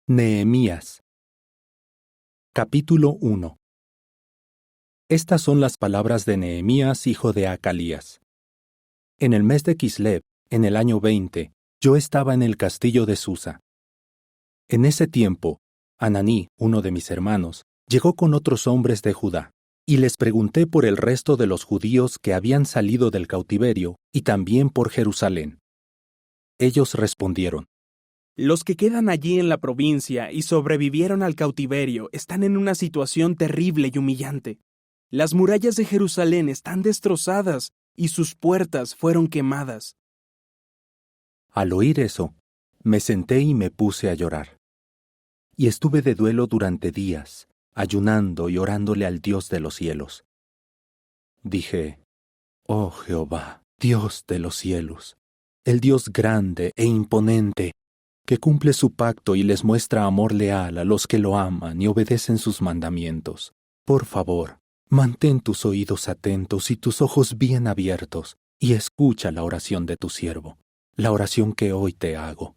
Nehemías. Capítulo 1. Estas son las palabras de Nehemías, hijo de Acalías. En el mes de Kislev, en el año 20, yo estaba en el castillo de Susa. En ese tiempo, Hananí, uno de mis hermanos, llegó con otros hombres de Judá, y les pregunté por el resto de los judíos que habían salido del cautiverio, y también por Jerusalén. Ellos respondieron: Los que quedan allí en la provincia y sobrevivieron al cautiverio están en una situación terrible y humillante. Las murallas de Jerusalén están destrozadas y sus puertas fueron quemadas. Al oír eso, me senté y me puse a llorar. Y estuve de duelo durante días, ayunando y orándole al Dios de los cielos. Dije: Oh Jehová, Dios de los cielos, el Dios grande e imponente, que cumple su pacto y les muestra amor leal a los que lo aman y obedecen sus mandamientos. Por favor, mantén tus oídos atentos y tus ojos bien abiertos, y escucha la oración de tu siervo, la oración que hoy te hago.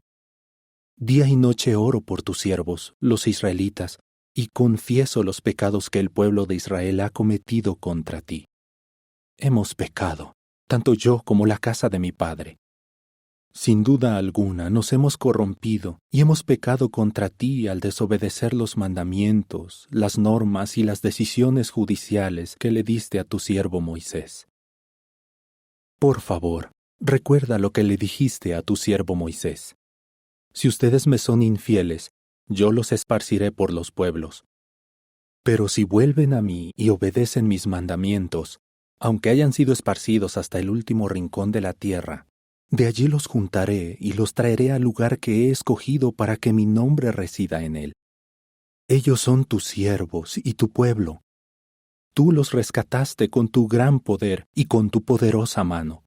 Día y noche oro por tus siervos, los israelitas, y confieso los pecados que el pueblo de Israel ha cometido contra ti. Hemos pecado, tanto yo como la casa de mi padre. Sin duda alguna nos hemos corrompido y hemos pecado contra ti al desobedecer los mandamientos, las normas y las decisiones judiciales que le diste a tu siervo Moisés. Por favor, recuerda lo que le dijiste a tu siervo Moisés. Si ustedes me son infieles, yo los esparciré por los pueblos. Pero si vuelven a mí y obedecen mis mandamientos, aunque hayan sido esparcidos hasta el último rincón de la tierra, de allí los juntaré y los traeré al lugar que he escogido para que mi nombre resida en él. Ellos son tus siervos y tu pueblo. Tú los rescataste con tu gran poder y con tu poderosa mano.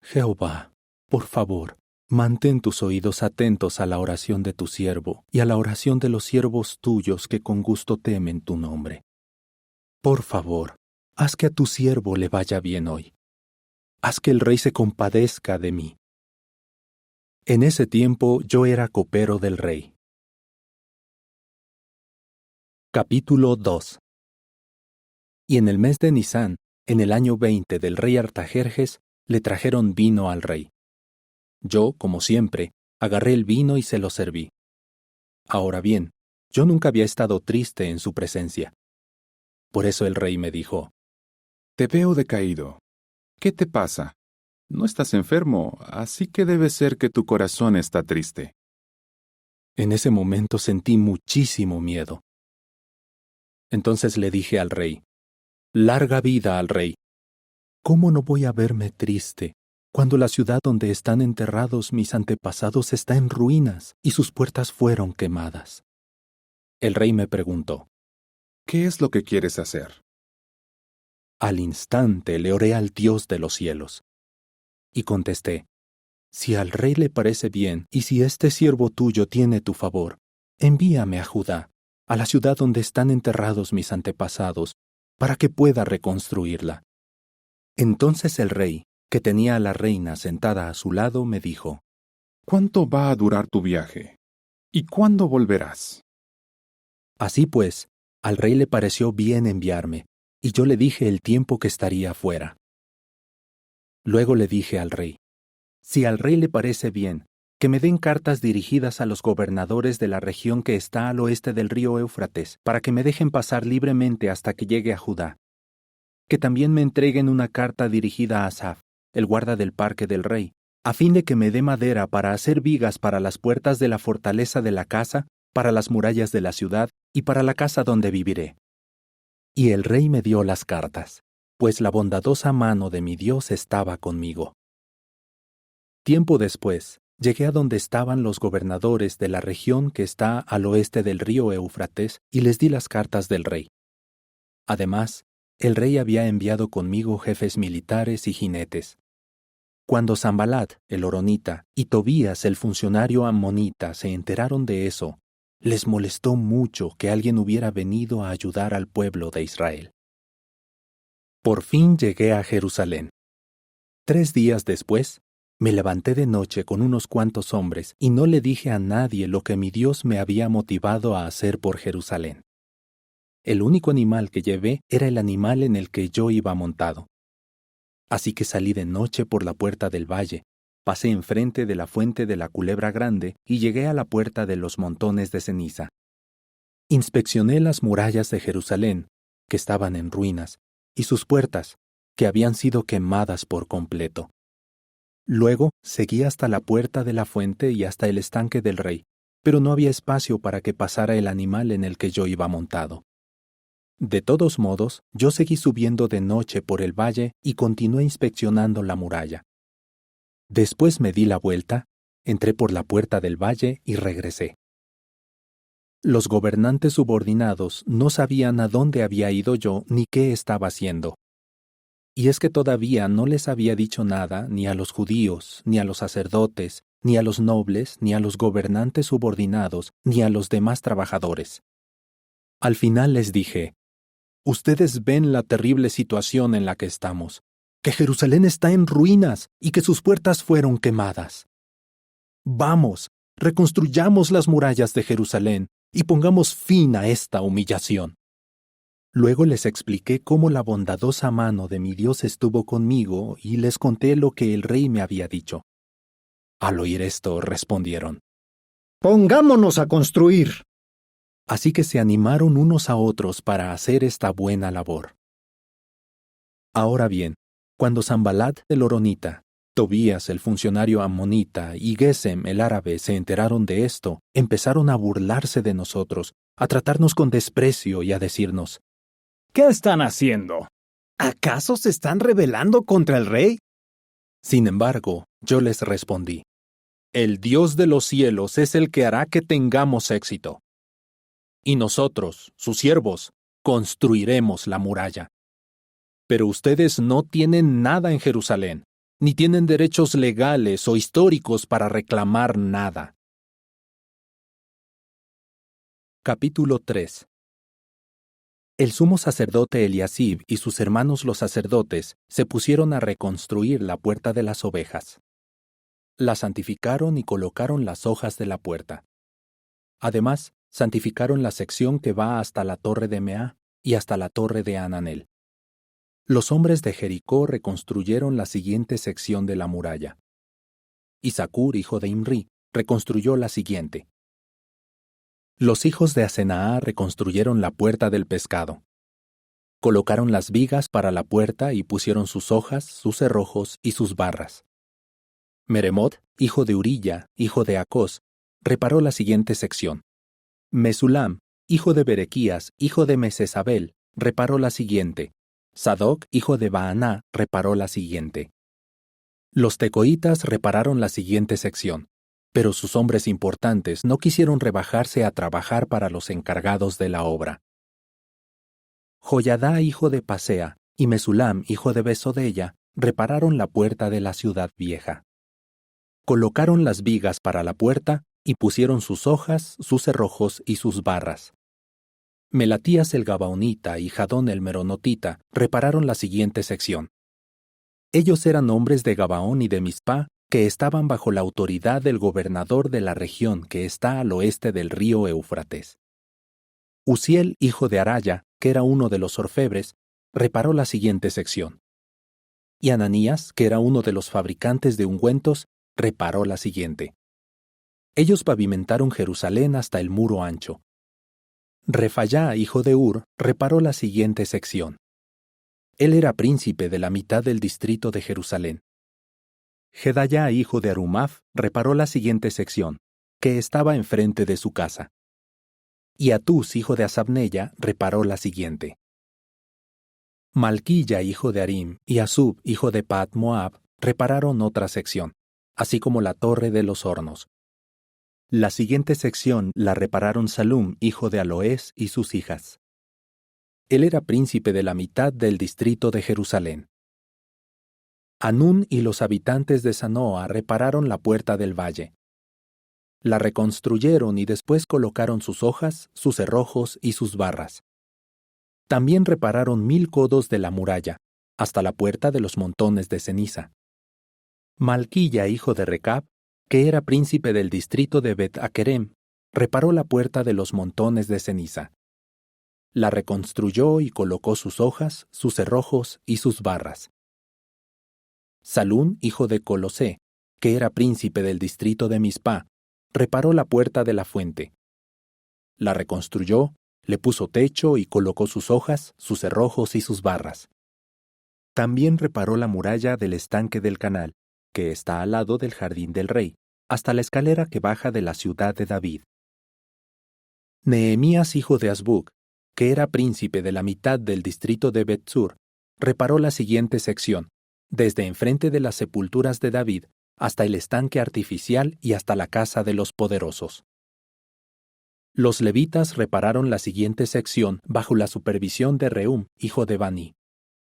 Jehová, por favor, mantén tus oídos atentos a la oración de tu siervo y a la oración de los siervos tuyos que con gusto temen tu nombre. Por favor, haz que a tu siervo le vaya bien hoy. Haz que el rey se compadezca de mí. En ese tiempo yo era copero del rey. Capítulo 2. Y en el mes de Nisán, en el año 20 del rey Artajerjes, le trajeron vino al rey. Yo, como siempre, agarré el vino y se lo serví. Ahora bien, yo nunca había estado triste en su presencia. Por eso el rey me dijo: Te veo decaído. ¿Qué te pasa? No estás enfermo, así que debe ser que tu corazón está triste. En ese momento sentí muchísimo miedo. Entonces le dije al rey: Larga vida al rey. ¿Cómo no voy a verme triste cuando la ciudad donde están enterrados mis antepasados está en ruinas y sus puertas fueron quemadas? El rey me preguntó: ¿Qué es lo que quieres hacer? Al instante le oré al Dios de los cielos. Y contesté: Si al rey le parece bien, y si este siervo tuyo tiene tu favor, envíame a Judá, a la ciudad donde están enterrados mis antepasados, para que pueda reconstruirla. Entonces el rey, que tenía a la reina sentada a su lado, me dijo: ¿Cuánto va a durar tu viaje? ¿Y cuándo volverás? Así pues, al rey le pareció bien enviarme, y yo le dije el tiempo que estaría fuera. Luego le dije al rey: Si al rey le parece bien, que me den cartas dirigidas a los gobernadores de la región que está al oeste del río Éufrates, para que me dejen pasar libremente hasta que llegue a Judá. Que también me entreguen una carta dirigida a Asaf, el guarda del parque del rey, a fin de que me dé madera para hacer vigas para las puertas de la fortaleza de la casa, para las murallas de la ciudad y para la casa donde viviré. Y el rey me dio las cartas, pues la bondadosa mano de mi Dios estaba conmigo. Tiempo después, llegué a donde estaban los gobernadores de la región que está al oeste del río Éufrates y les di las cartas del rey. Además, el rey había enviado conmigo jefes militares y jinetes. Cuando Sanbalat, el horonita, y Tobías, el funcionario ammonita, se enteraron de eso, les molestó mucho que alguien hubiera venido a ayudar al pueblo de Israel. Por fin llegué a Jerusalén. 3 días después, Me levanté de noche con unos cuantos hombres y no le dije a nadie lo que mi Dios me había motivado a hacer por Jerusalén. El único animal que llevé era el animal en el que yo iba montado. Así que salí de noche por la puerta del valle, pasé enfrente de la fuente de la Culebra Grande y llegué a la puerta de los montones de ceniza. Inspeccioné las murallas de Jerusalén, que estaban en ruinas, y sus puertas, que habían sido quemadas por completo. Luego seguí hasta la puerta de la fuente y hasta el estanque del rey, pero no había espacio para que pasara el animal en el que yo iba montado. De todos modos, yo seguí subiendo de noche por el valle y continué inspeccionando la muralla. Después me di la vuelta, entré por la puerta del valle y regresé. Los gobernantes subordinados no sabían a dónde había ido yo ni qué estaba haciendo. Y es que todavía no les había dicho nada ni a los judíos, ni a los sacerdotes, ni a los nobles, ni a los gobernantes subordinados, ni a los demás trabajadores. Al final les dije: ustedes ven la terrible situación en la que estamos, que Jerusalén está en ruinas y que sus puertas fueron quemadas. Vamos, reconstruyamos las murallas de Jerusalén y pongamos fin a esta humillación. Luego les expliqué cómo la bondadosa mano de mi Dios estuvo conmigo y les conté lo que el rey me había dicho. Al oír esto, respondieron: Pongámonos a construir. Así que se animaron unos a otros para hacer esta buena labor. Ahora bien, cuando Sanbalat el horonita, Tobías el funcionario amonita y Gesem el árabe se enteraron de esto, empezaron a burlarse de nosotros, a tratarnos con desprecio y a decirnos: ¿Qué están haciendo? ¿Acaso se están rebelando contra el rey? Sin embargo, yo les respondí: el Dios de los cielos es el que hará que tengamos éxito. Y nosotros, sus siervos, construiremos la muralla. Pero ustedes no tienen nada en Jerusalén, ni tienen derechos legales o históricos para reclamar nada. Capítulo 3. El sumo sacerdote Eliasib y sus hermanos los sacerdotes se pusieron a reconstruir la puerta de las ovejas. La santificaron y colocaron las hojas de la puerta. Además, santificaron la sección que va hasta la torre de Meá y hasta la torre de Ananel. Los hombres de Jericó reconstruyeron la siguiente sección de la muralla. Isacur, hijo de Imri, reconstruyó la siguiente. Los hijos de Asenaa reconstruyeron la puerta del pescado. Colocaron las vigas para la puerta y pusieron sus hojas, sus cerrojos y sus barras. Meremot, hijo de Urilla, hijo de Acós, reparó la siguiente sección. Mesulam, hijo de Berequías, hijo de Mesesabel, reparó la siguiente. Sadoc, hijo de Baaná, reparó la siguiente. Los tecoitas repararon la siguiente sección, pero sus hombres importantes no quisieron rebajarse a trabajar para los encargados de la obra. Joyadá, hijo de Pasea, y Mesulam, hijo de Besodella, repararon la puerta de la ciudad vieja. Colocaron las vigas para la puerta y pusieron sus hojas, sus cerrojos y sus barras. Melatías el Gabaonita y Jadón el Meronotita repararon la siguiente sección. Ellos eran hombres de Gabaón y de Mizpá que estaban bajo la autoridad del gobernador de la región que está al oeste del río Éufrates. Uziel, hijo de Araya, que era uno de los orfebres, reparó la siguiente sección. Y Ananías, que era uno de los fabricantes de ungüentos, reparó la siguiente. Ellos pavimentaron Jerusalén hasta el muro ancho. Refayá, hijo de Ur, reparó la siguiente sección. Él era príncipe de la mitad del distrito de Jerusalén. Gedayá, hijo de Arumaf, reparó la siguiente sección, que estaba enfrente de su casa. Y Atús, hijo de Asabnella, reparó la siguiente. Malquilla, hijo de Arim, y Asub, hijo de Pat Moab, repararon otra sección, así como la torre de los hornos. La siguiente sección la repararon Salum, hijo de Aloés, y sus hijas. Él era príncipe de la mitad del distrito de Jerusalén. Anún y los habitantes de Sanoa repararon la puerta del valle. La reconstruyeron y después colocaron sus hojas, sus cerrojos y sus barras. También repararon 1000 codos de la muralla, hasta la puerta de los montones de ceniza. Malquilla, hijo de Recab, que era príncipe del distrito de Bet-Akerem, reparó la puerta de los montones de ceniza. La reconstruyó y colocó sus hojas, sus cerrojos y sus barras. Salún, hijo de Colosé, que era príncipe del distrito de Mizpá, reparó la puerta de la fuente. La reconstruyó, le puso techo y colocó sus hojas, sus cerrojos y sus barras. También reparó la muralla del estanque del canal, que está al lado del jardín del rey, hasta la escalera que baja de la ciudad de David. Nehemías, hijo de Azbuc, que era príncipe de la mitad del distrito de Bet-Sur, reparó la siguiente sección, desde enfrente de las sepulturas de David hasta el estanque artificial y hasta la casa de los poderosos. Los levitas repararon la siguiente sección bajo la supervisión de Rehum, hijo de Bani.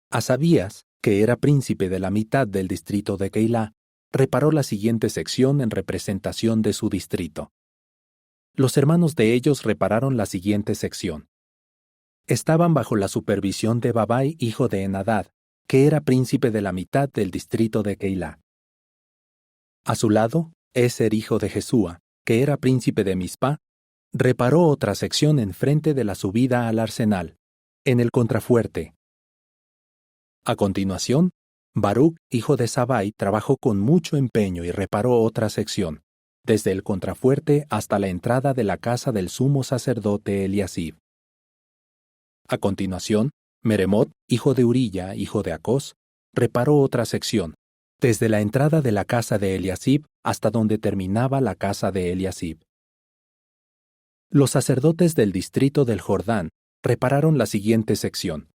Asabías, que era príncipe de la mitad del distrito de Keilah, reparó la siguiente sección en representación de su distrito. Los hermanos de ellos repararon la siguiente sección. Estaban bajo la supervisión de Babai, hijo de Enadad, que era príncipe de la mitad del distrito de Keilah. A su lado, Eser, hijo de Jesúa, que era príncipe de Mizpá, reparó otra sección enfrente de la subida al arsenal, en el contrafuerte. A continuación, Baruc, hijo de Sabai, trabajó con mucho empeño y reparó otra sección, desde el contrafuerte hasta la entrada de la casa del sumo sacerdote Eliasib. A continuación, Meremot, hijo de Urilla, hijo de Acós, reparó otra sección, desde la entrada de la casa de Eliasib hasta donde terminaba la casa de Eliasib. Los sacerdotes del distrito del Jordán repararon la siguiente sección.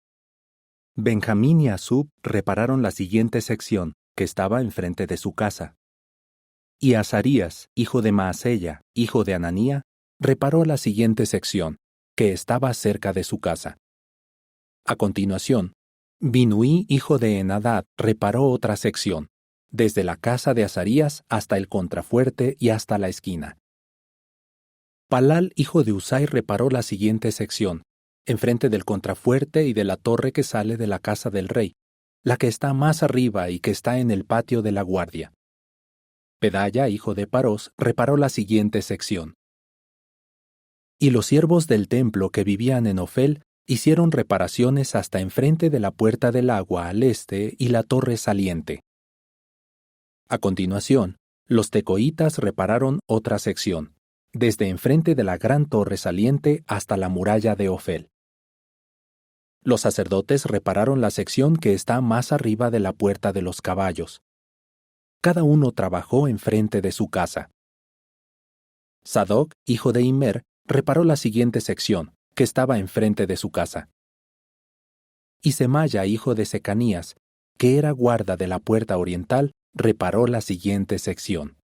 Benjamín y Asub repararon la siguiente sección, que estaba enfrente de su casa. Y Azarías, hijo de Maasella, hijo de Ananía, reparó la siguiente sección, que estaba cerca de su casa. A continuación, Binuí, hijo de Enadad, reparó otra sección, desde la casa de Azarías hasta el contrafuerte y hasta la esquina. Palal, hijo de Usai, reparó la siguiente sección, enfrente del contrafuerte y de la torre que sale de la casa del rey, la que está más arriba y que está en el patio de la guardia. Pedaya, hijo de Parós, reparó la siguiente sección. Y los siervos del templo que vivían en Ofel hicieron reparaciones hasta enfrente de la puerta del agua al este y la torre saliente. A continuación, los tecoitas repararon otra sección, desde enfrente de la gran torre saliente hasta la muralla de Ofel. Los sacerdotes repararon la sección que está más arriba de la puerta de los caballos. Cada uno trabajó enfrente de su casa. Sadoc, hijo de Immer, reparó la siguiente sección, que estaba enfrente de su casa. Y Semaya, hijo de Secanías, que era guarda de la puerta oriental, reparó la siguiente sección.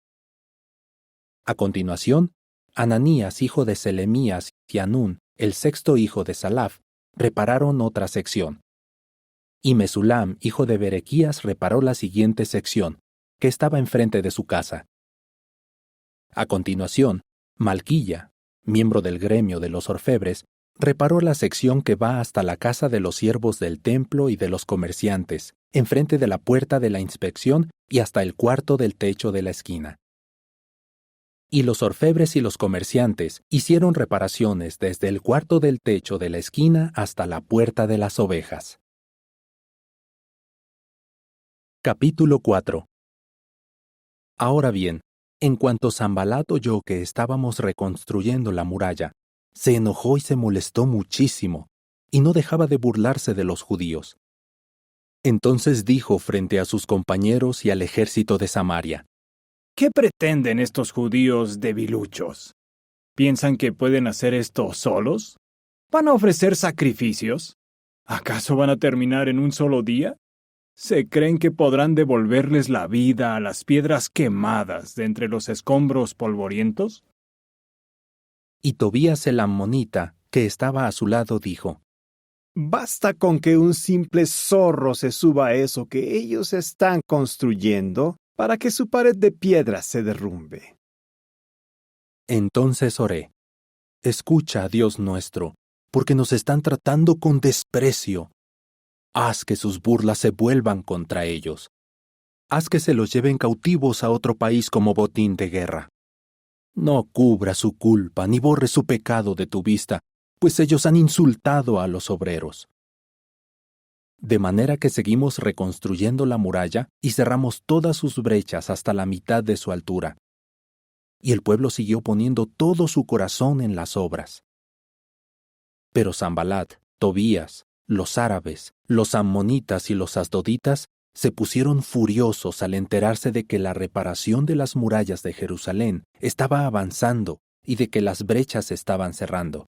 A continuación, Ananías, hijo de Selemías, y Anún, el sexto hijo de Salaf, repararon otra sección. Y Mesulam, hijo de Berequías, reparó la siguiente sección, que estaba enfrente de su casa. A continuación, Malquilla, miembro del gremio de los orfebres, reparó la sección que va hasta la casa de los siervos del templo y de los comerciantes, enfrente de la puerta de la inspección y hasta el cuarto del techo de la esquina. Y los orfebres y los comerciantes hicieron reparaciones desde el cuarto del techo de la esquina hasta la puerta de las ovejas. Capítulo 4. Ahora bien, en cuanto Sanbalat oyó que estábamos reconstruyendo la muralla, se enojó y se molestó muchísimo, y no dejaba de burlarse de los judíos. Entonces dijo frente a sus compañeros y al ejército de Samaria: ¿Qué pretenden estos judíos debiluchos? ¿Piensan que pueden hacer esto solos? ¿Van a ofrecer sacrificios? ¿Acaso van a terminar en un solo día? ¿Se creen que podrán devolverles la vida a las piedras quemadas de entre los escombros polvorientos? Y Tobías el ammonita, que estaba a su lado, dijo: Basta con que un simple zorro se suba a eso que ellos están construyendo para que su pared de piedra se derrumbe. Entonces oré: Escucha, Dios nuestro, porque nos están tratando con desprecio. Haz que sus burlas se vuelvan contra ellos. haz que se los lleven cautivos a otro país como botín de guerra. No cubra su culpa ni borre su pecado de tu vista, pues ellos han insultado a los obreros. De manera que seguimos reconstruyendo la muralla y cerramos todas sus brechas hasta la mitad de su altura. Y el pueblo siguió poniendo todo su corazón en las obras. Pero Sanbalat, Tobías, los árabes, los ammonitas y los asdoditas se pusieron furiosos al enterarse de que la reparación de las murallas de Jerusalén estaba avanzando y de que las brechas se estaban cerrando.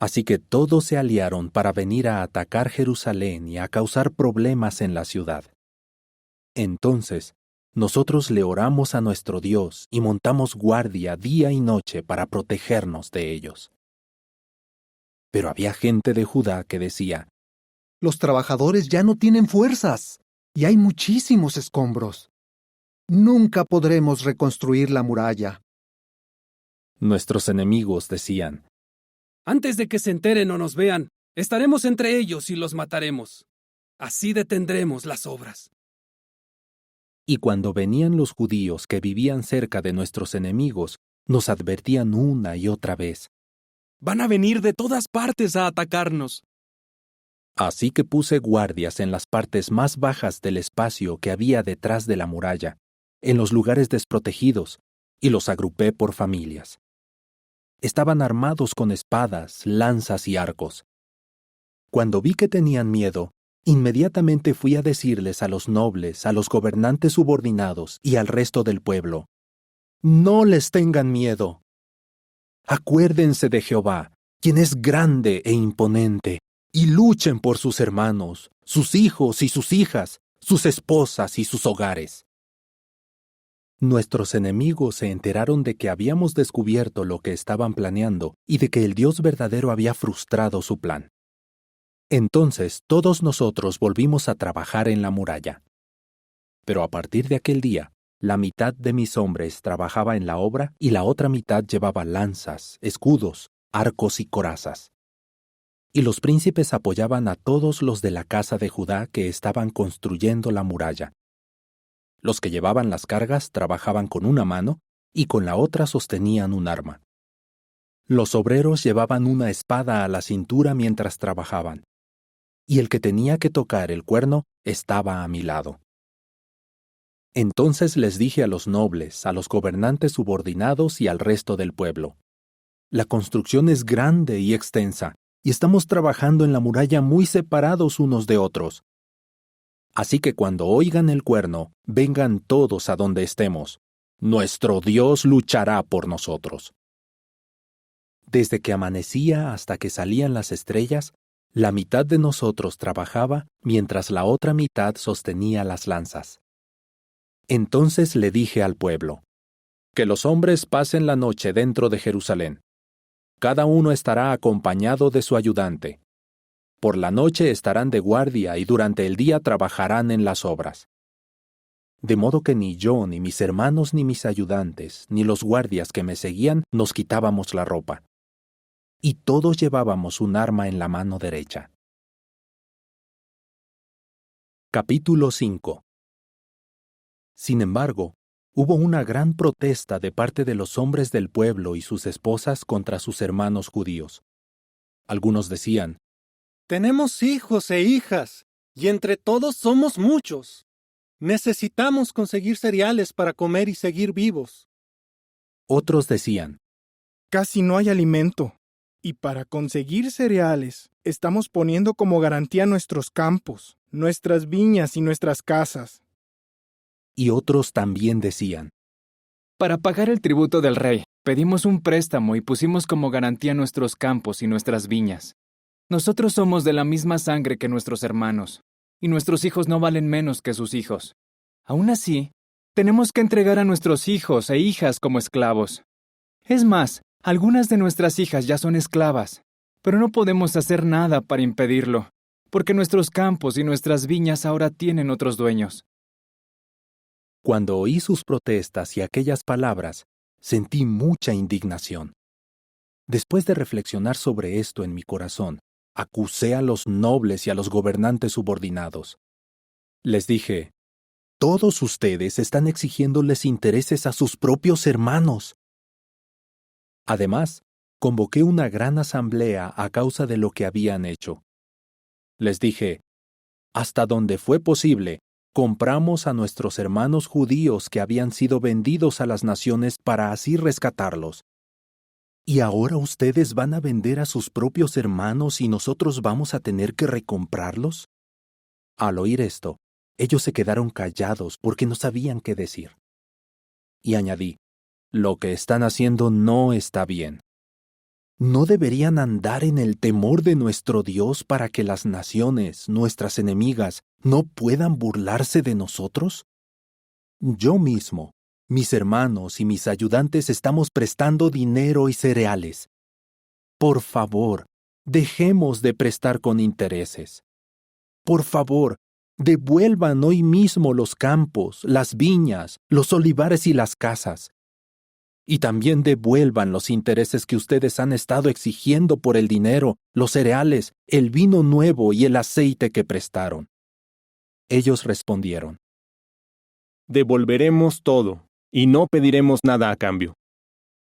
Así que todos se aliaron para venir a atacar Jerusalén y a causar problemas en la ciudad. Entonces, nosotros le oramos a nuestro Dios y montamos guardia día y noche para protegernos de ellos. Pero había gente de Judá que decía: Los trabajadores ya no tienen fuerzas y hay muchísimos escombros. Nunca podremos reconstruir la muralla. Nuestros enemigos decían: Antes de que se enteren o nos vean, estaremos entre ellos y los mataremos. Así detendremos las obras. Y cuando venían los judíos que vivían cerca de nuestros enemigos, nos advertían una y otra vez: Van a venir de todas partes a atacarnos. Así que puse guardias en las partes más bajas del espacio que había detrás de la muralla, en los lugares desprotegidos, y los agrupé por familias. Estaban armados con espadas, lanzas y arcos. Cuando vi que tenían miedo, inmediatamente fui a decirles a los nobles, a los gobernantes subordinados y al resto del pueblo: No les tengan miedo. Acuérdense de Jehová, quien es grande e imponente, y luchen por sus hermanos, sus hijos y sus hijas, sus esposas y sus hogares. Nuestros enemigos se enteraron de que habíamos descubierto lo que estaban planeando y de que el Dios verdadero había frustrado su plan. Entonces todos nosotros volvimos a trabajar en la muralla. Pero a partir de aquel día, la mitad de mis hombres trabajaba en la obra y la otra mitad llevaba lanzas, escudos, arcos y corazas. Y los príncipes apoyaban a todos los de la casa de Judá que estaban construyendo la muralla. Los que llevaban las cargas trabajaban con una mano y con la otra sostenían un arma. Los obreros llevaban una espada a la cintura mientras trabajaban, y el que tenía que tocar el cuerno estaba a mi lado. Entonces les dije a los nobles, a los gobernantes subordinados y al resto del pueblo: La construcción es grande y extensa, y estamos trabajando en la muralla muy separados unos de otros. Así que cuando oigan el cuerno, vengan todos a donde estemos. Nuestro Dios luchará por nosotros. Desde que amanecía hasta que salían las estrellas, la mitad de nosotros trabajaba mientras la otra mitad sostenía las lanzas. Entonces le dije al pueblo: Que los hombres pasen la noche dentro de Jerusalén. Cada uno estará acompañado de su ayudante. Por la noche estarán de guardia y durante el día trabajarán en las obras. De modo que ni yo, ni mis hermanos, ni mis ayudantes, ni los guardias que me seguían nos quitábamos la ropa. Y todos llevábamos un arma en la mano derecha. Capítulo 5. Sin embargo, hubo una gran protesta de parte de los hombres del pueblo y sus esposas contra sus hermanos judíos. Algunos decían: Tenemos hijos e hijas, y entre todos somos muchos. Necesitamos conseguir cereales para comer y seguir vivos. Otros decían: Casi no hay alimento, y para conseguir cereales, estamos poniendo como garantía nuestros campos, nuestras viñas y nuestras casas. Y otros también decían: Para pagar el tributo del rey, pedimos un préstamo y pusimos como garantía nuestros campos y nuestras viñas. Nosotros somos de la misma sangre que nuestros hermanos, y nuestros hijos no valen menos que sus hijos. Aún así, tenemos que entregar a nuestros hijos e hijas como esclavos. Es más, algunas de nuestras hijas ya son esclavas, pero no podemos hacer nada para impedirlo, porque nuestros campos y nuestras viñas ahora tienen otros dueños. Cuando oí sus protestas y aquellas palabras, sentí mucha indignación. Después de reflexionar sobre esto en mi corazón, acusé a los nobles y a los gobernantes subordinados. Les dije: Todos ustedes están exigiéndoles intereses a sus propios hermanos. Además, convoqué una gran asamblea a causa de lo que habían hecho. Les dije, hasta donde fue posible, compramos a nuestros hermanos judíos que habían sido vendidos a las naciones para así rescatarlos. ¿Y ahora ustedes van a vender a sus propios hermanos y nosotros vamos a tener que recomprarlos? Al oír esto, ellos se quedaron callados porque no sabían qué decir. Y añadí, lo que están haciendo no está bien. ¿No deberían andar en el temor de nuestro Dios para que las naciones, nuestras enemigas, no puedan burlarse de nosotros? Yo mismo, mis hermanos y mis ayudantes estamos prestando dinero y cereales. Por favor, dejemos de prestar con intereses. Por favor, devuelvan hoy mismo los campos, las viñas, los olivares y las casas. Y también devuelvan los intereses que ustedes han estado exigiendo por el dinero, los cereales, el vino nuevo y el aceite que prestaron. Ellos respondieron, devolveremos todo, y no pediremos nada a cambio.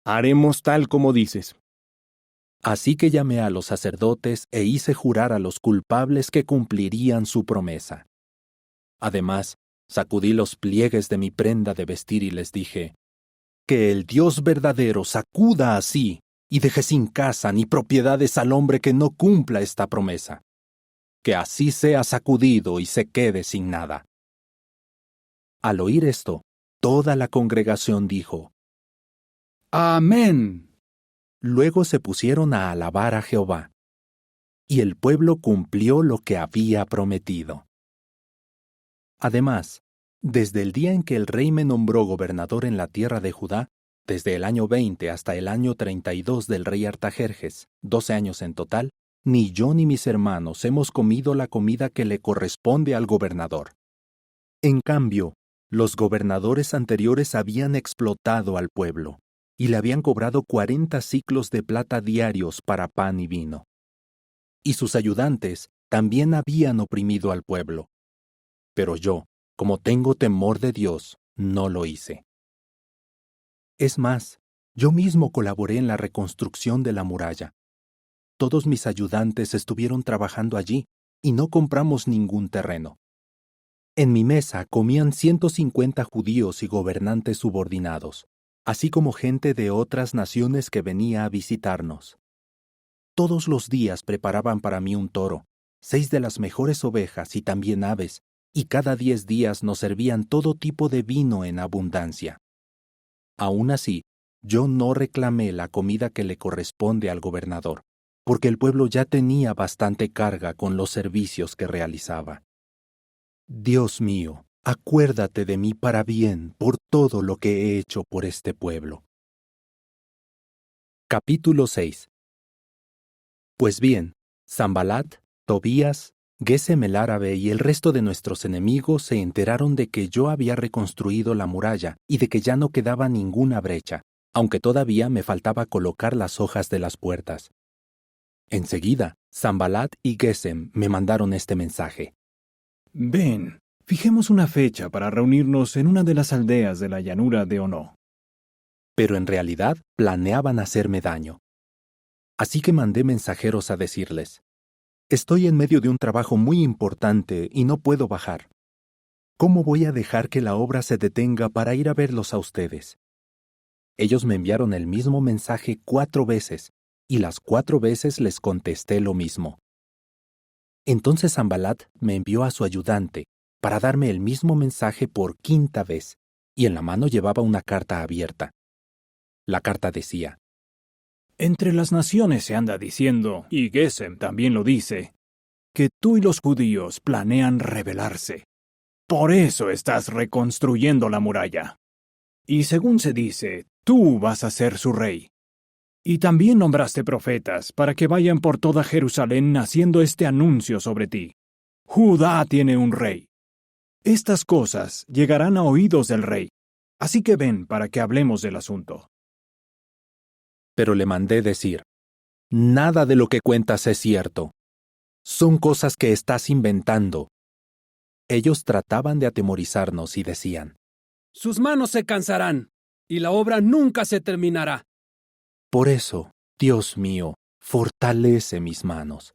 Haremos tal como dices. Así que llamé a los sacerdotes e hice jurar a los culpables que cumplirían su promesa. Además, sacudí los pliegues de mi prenda de vestir y les dije, que el Dios verdadero sacuda así y deje sin casa ni propiedades al hombre que no cumpla esta promesa. Que así sea sacudido y se quede sin nada. Al oír esto, toda la congregación dijo, Amén. Luego se pusieron a alabar a Jehová. Y el pueblo cumplió lo que había prometido. Además, desde el día en que el rey me nombró gobernador en la tierra de Judá, desde el año 20 hasta el año 32 del rey Artajerjes, 12 años en total, ni yo ni mis hermanos hemos comido la comida que le corresponde al gobernador. En cambio, los gobernadores anteriores habían explotado al pueblo, y le habían cobrado 40 siclos de plata diarios para pan y vino. Y sus ayudantes también habían oprimido al pueblo. Pero yo, como tengo temor de Dios, no lo hice. Es más, yo mismo colaboré en la reconstrucción de la muralla. Todos mis ayudantes estuvieron trabajando allí y no compramos ningún terreno. En mi mesa comían 150 judíos y gobernantes subordinados, así como gente de otras naciones que venía a visitarnos. Todos los días preparaban para mí un toro, 6 de las mejores ovejas y también aves, y cada 10 días nos servían todo tipo de vino en abundancia. Aún así, yo no reclamé la comida que le corresponde al gobernador, porque el pueblo ya tenía bastante carga con los servicios que realizaba. Dios mío, acuérdate de mí para bien por todo lo que he hecho por este pueblo. Capítulo 6. Pues bien, Sanbalat, Tobías, Gesem el árabe y el resto de nuestros enemigos se enteraron de que yo había reconstruido la muralla y de que ya no quedaba ninguna brecha, aunque todavía me faltaba colocar las hojas de las puertas. Enseguida, Sanbalat y Gesem me mandaron este mensaje. Ven, fijemos una fecha para reunirnos en una de las aldeas de la llanura de Ono. Pero en realidad planeaban hacerme daño. Así que mandé mensajeros a decirles, estoy en medio de un trabajo muy importante y no puedo bajar. ¿Cómo voy a dejar que la obra se detenga para ir a verlos a ustedes? Ellos me enviaron el mismo mensaje 4 veces, y las 4 veces les contesté lo mismo. Entonces Sanbalat me envió a su ayudante para darme el mismo mensaje por 5ª vez, y en la mano llevaba una carta abierta. La carta decía, entre las naciones se anda diciendo, y Gesem también lo dice, que tú y los judíos planean rebelarse. Por eso estás reconstruyendo la muralla. Y según se dice, tú vas a ser su rey. Y también nombraste profetas para que vayan por toda Jerusalén haciendo este anuncio sobre ti. Judá tiene un rey. Estas cosas llegarán a oídos del rey. Así que ven para que hablemos del asunto. Pero le mandé decir, nada de lo que cuentas es cierto. Son cosas que estás inventando. Ellos trataban de atemorizarnos y decían: Sus manos se cansarán, y la obra nunca se terminará. Por eso, Dios mío, fortalece mis manos.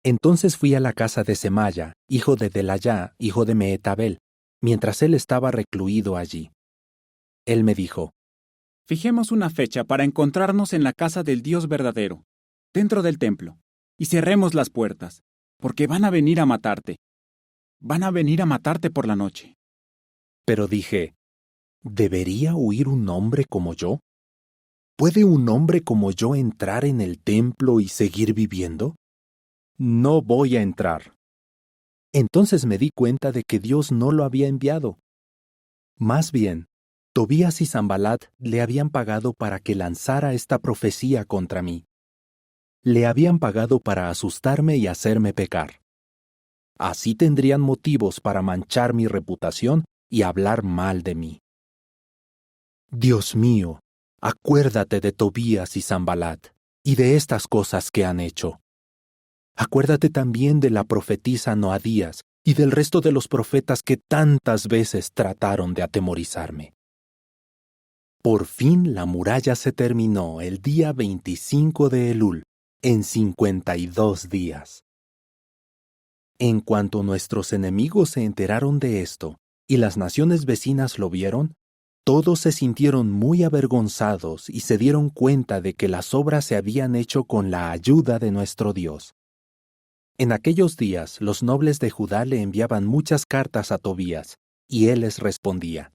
Entonces fui a la casa de Semaya, hijo de Delayá, hijo de Mehetabel, mientras él estaba recluido allí. Él me dijo: Fijemos una fecha para encontrarnos en la casa del Dios verdadero, dentro del templo, y cerremos las puertas, porque van a venir a matarte. Van a venir a matarte por la noche. Pero dije: ¿debería huir un hombre como yo? ¿Puede un hombre como yo entrar en el templo y seguir viviendo? No voy a entrar. Entonces me di cuenta de que Dios no lo había enviado. Más bien, Tobías y Sanbalat le habían pagado para que lanzara esta profecía contra mí. Le habían pagado para asustarme y hacerme pecar. Así tendrían motivos para manchar mi reputación y hablar mal de mí. Dios mío, acuérdate de Tobías y Sanbalat y de estas cosas que han hecho. Acuérdate también de la profetisa Noadías y del resto de los profetas que tantas veces trataron de atemorizarme. Por fin la muralla se terminó el día 25 de Elul, en 52 días. En cuanto nuestros enemigos se enteraron de esto y las naciones vecinas lo vieron, todos se sintieron muy avergonzados y se dieron cuenta de que las obras se habían hecho con la ayuda de nuestro Dios. En aquellos días los nobles de Judá le enviaban muchas cartas a Tobías, y él les respondía.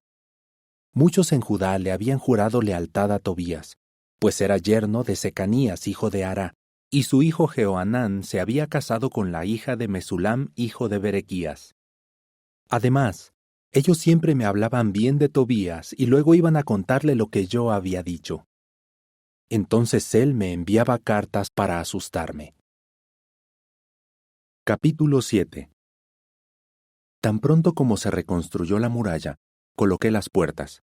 Muchos en Judá le habían jurado lealtad a Tobías, pues era yerno de Secanías, hijo de Ará, y su hijo Jehoanán se había casado con la hija de Mesulam, hijo de Berequías. Además, ellos siempre me hablaban bien de Tobías y luego iban a contarle lo que yo había dicho. Entonces él me enviaba cartas para asustarme. Capítulo 7. Tan pronto como se reconstruyó la muralla, coloqué las puertas.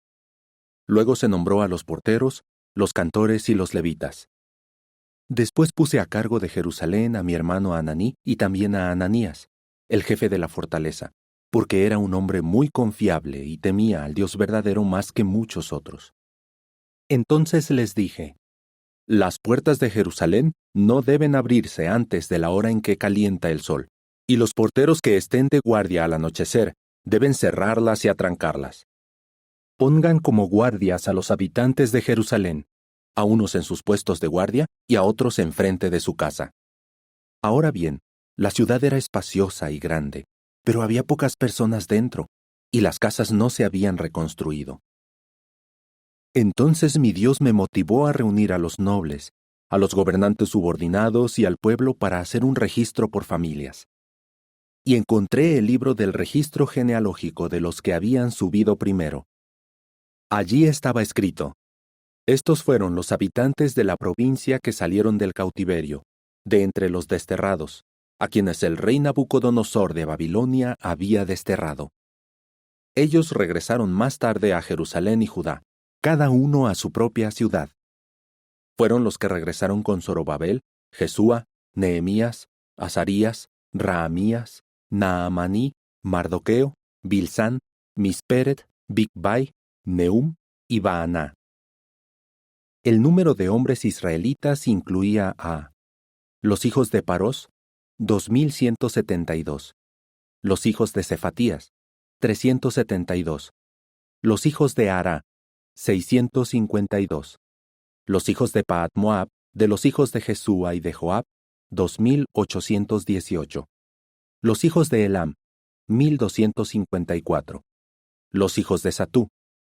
Luego se nombró a los porteros, los cantores y los levitas. Después puse a cargo de Jerusalén a mi hermano Ananí y también a Ananías, el jefe de la fortaleza, porque era un hombre muy confiable y temía al Dios verdadero más que muchos otros. Entonces les dije: las puertas de Jerusalén no deben abrirse antes de la hora en que calienta el sol, y los porteros que estén de guardia al anochecer deben cerrarlas y atrancarlas. Pongan como guardias a los habitantes de Jerusalén, a unos en sus puestos de guardia y a otros enfrente de su casa. Ahora bien, la ciudad era espaciosa y grande, pero había pocas personas dentro, y las casas no se habían reconstruido. Entonces mi Dios me motivó a reunir a los nobles, a los gobernantes subordinados y al pueblo para hacer un registro por familias. Y encontré el libro del registro genealógico de los que habían subido primero. Allí estaba escrito: estos fueron los habitantes de la provincia que salieron del cautiverio, de entre los desterrados, a quienes el rey Nabucodonosor de Babilonia había desterrado. Ellos regresaron más tarde a Jerusalén y Judá, cada uno a su propia ciudad. Fueron los que regresaron con Zorobabel, Jesúa, Nehemías, Azarías, Raamías, Naamaní, Mardoqueo, Bilsán, Misperet, Bigvai, Nehum y Baaná. El número de hombres israelitas incluía a los hijos de Parós, 2172, los hijos de Cefatías, 372, los hijos de Ará, 652, los hijos de Pahat Moab, de los hijos de Jesúa y de Joab, 2818, los hijos de Elam, 1254, los hijos de Satú,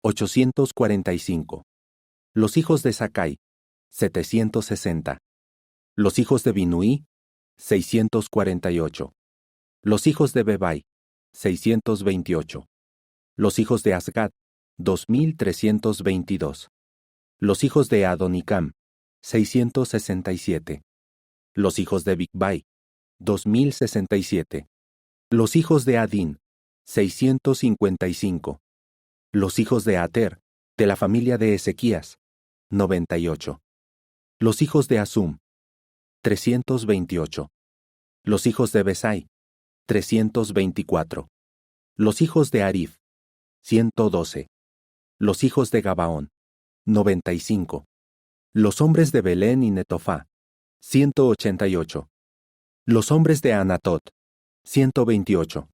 845, los hijos de Sacai, 760, los hijos de Binuí, 648, los hijos de Bebai, 628, los hijos de Asgad, 2322, los hijos de Adonicam, 667, los hijos de Bigvai, 2067, los hijos de Adín, 655, los hijos de Ater, de la familia de Ezequías, 98, los hijos de Asum, 328, los hijos de Besai, 324. Los hijos de Arif, 112. Los hijos de Gabaón, 95. Los hombres de Belén y Netofá, 188. Los hombres de Anatot, 128.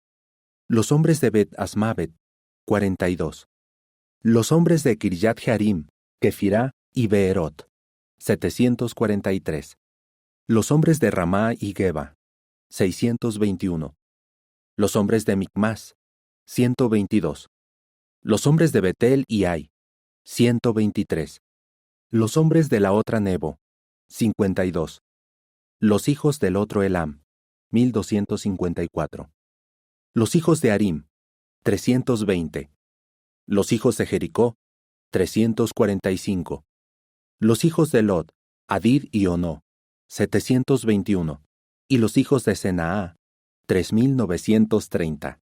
Los hombres de Bet Asmavet, 42. Los hombres de Kiryat Jearim, Kefirá y Beerot, 743. Los hombres de Ramá y Geba, 621. Los hombres de Micmas, 122. Los hombres de Betel y Ai, 123. Los hombres de la otra Nebo, 52. Los hijos del otro Elam, 1254. Los hijos de Arim, 320. Los hijos de Jericó, 345. Los hijos de Lot, Hadid y Ono, 721. Y los hijos de Senaa, 3930.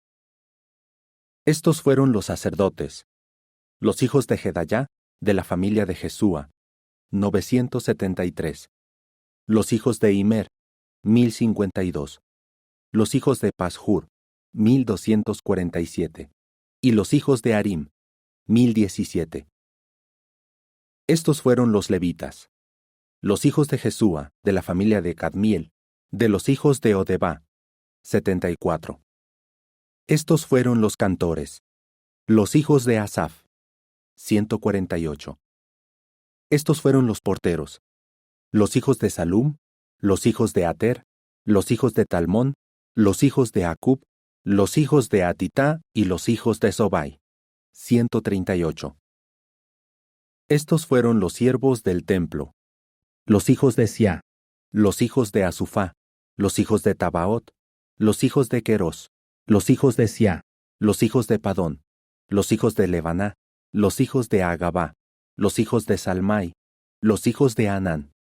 Estos fueron los sacerdotes. Los hijos de Jedayá, de la familia de Jesúa, 973. Los hijos de Imer, 1052. Los hijos de Pashur, 1247. Y los hijos de Arim, 1017. Estos fueron los levitas. Los hijos de Jesúa, de la familia de Cadmiel, de los hijos de Odebá, 74. Estos fueron los cantores. Los hijos de Asaf, 148. Estos fueron los porteros. Los hijos de Salum, los hijos de Ater, los hijos de Talmón, los hijos de Acub, los hijos de Atitá y los hijos de Sobai, 138. Estos fueron los siervos del templo. Los hijos de Siá, los hijos de Asufá, los hijos de Tabaot, los hijos de Queros, los hijos de Siá, los hijos de Padón, los hijos de Lebaná, los hijos de Agabá, los hijos de Salmai, los hijos de Anán,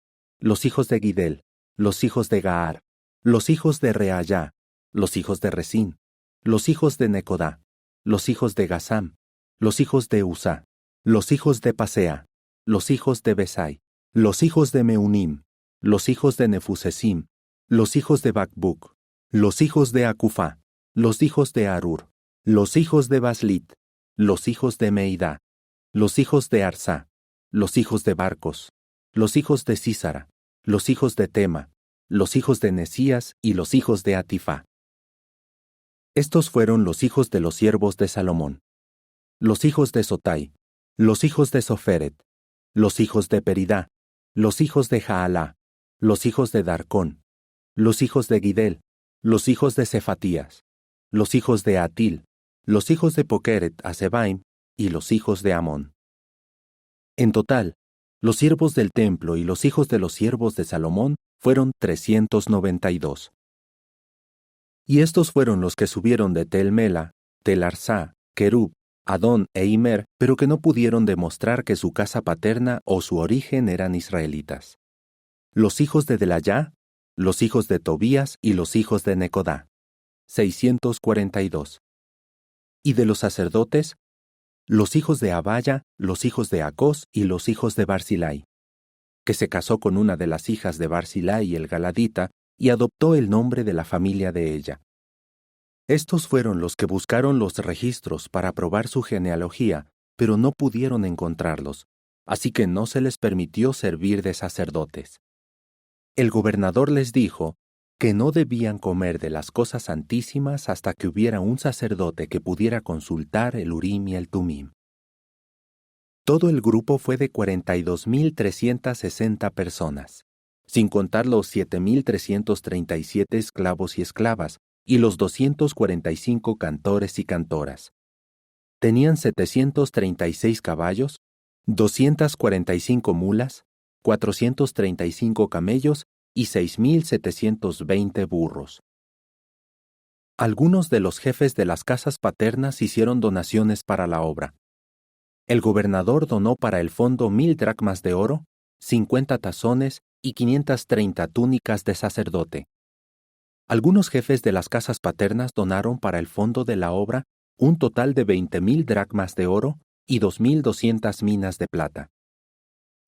los hijos de Gidel, los hijos de Gaar, los hijos de Reayá, los hijos de Resín, los hijos de Necodá, los hijos de Gasam, los hijos de Usá, los hijos de Pasea, los hijos de Besai, los hijos de Meunim, los hijos de Nefusesim, los hijos de Bacbuc, los hijos de Acufá, los hijos de Arur, los hijos de Baslit, los hijos de Meidá, los hijos de Arsá, los hijos de Barcos, los hijos de Císara, los hijos de Tema, los hijos de Nesías y los hijos de Atifá. Estos fueron los hijos de los siervos de Salomón. Los hijos de Sotai, los hijos de Soferet, los hijos de Peridá, los hijos de Jaalá, los hijos de Darcón, los hijos de Gidel, los hijos de Cefatías, los hijos de Atil, los hijos de Pokeret Asebaim y los hijos de Amón. En total, los siervos del templo y los hijos de los siervos de Salomón fueron 392. Y estos fueron los que subieron de Tel Mela, Tel Arsá, Kerub, Adón e Imer, pero que no pudieron demostrar que su casa paterna o su origen eran israelitas. Los hijos de Delayá, los hijos de Tobías y los hijos de Necodá, 642. Y de los sacerdotes, los hijos de Abaya, los hijos de Acós y los hijos de Barzilai, que se casó con una de las hijas de Barzilai el Galadita y adoptó el nombre de la familia de ella. Estos fueron los que buscaron los registros para probar su genealogía, pero no pudieron encontrarlos, así que no se les permitió servir de sacerdotes. El gobernador les dijo que no debían comer de las cosas santísimas hasta que hubiera un sacerdote que pudiera consultar el Urim y el Tumim. Todo el grupo fue de 42.360 personas, sin contar los 7.337 esclavos y esclavas, y los 245 cantores y cantoras. Tenían 736 caballos, 245 mulas, 435 camellos y 6.720 burros. Algunos de los jefes de las casas paternas hicieron donaciones para la obra. El gobernador donó para el fondo 1,000 dracmas de oro, 50 tazones y 530 túnicas de sacerdote. Algunos jefes de las casas paternas donaron para el fondo de la obra un total de 20,000 dracmas de oro y 2,200 minas de plata.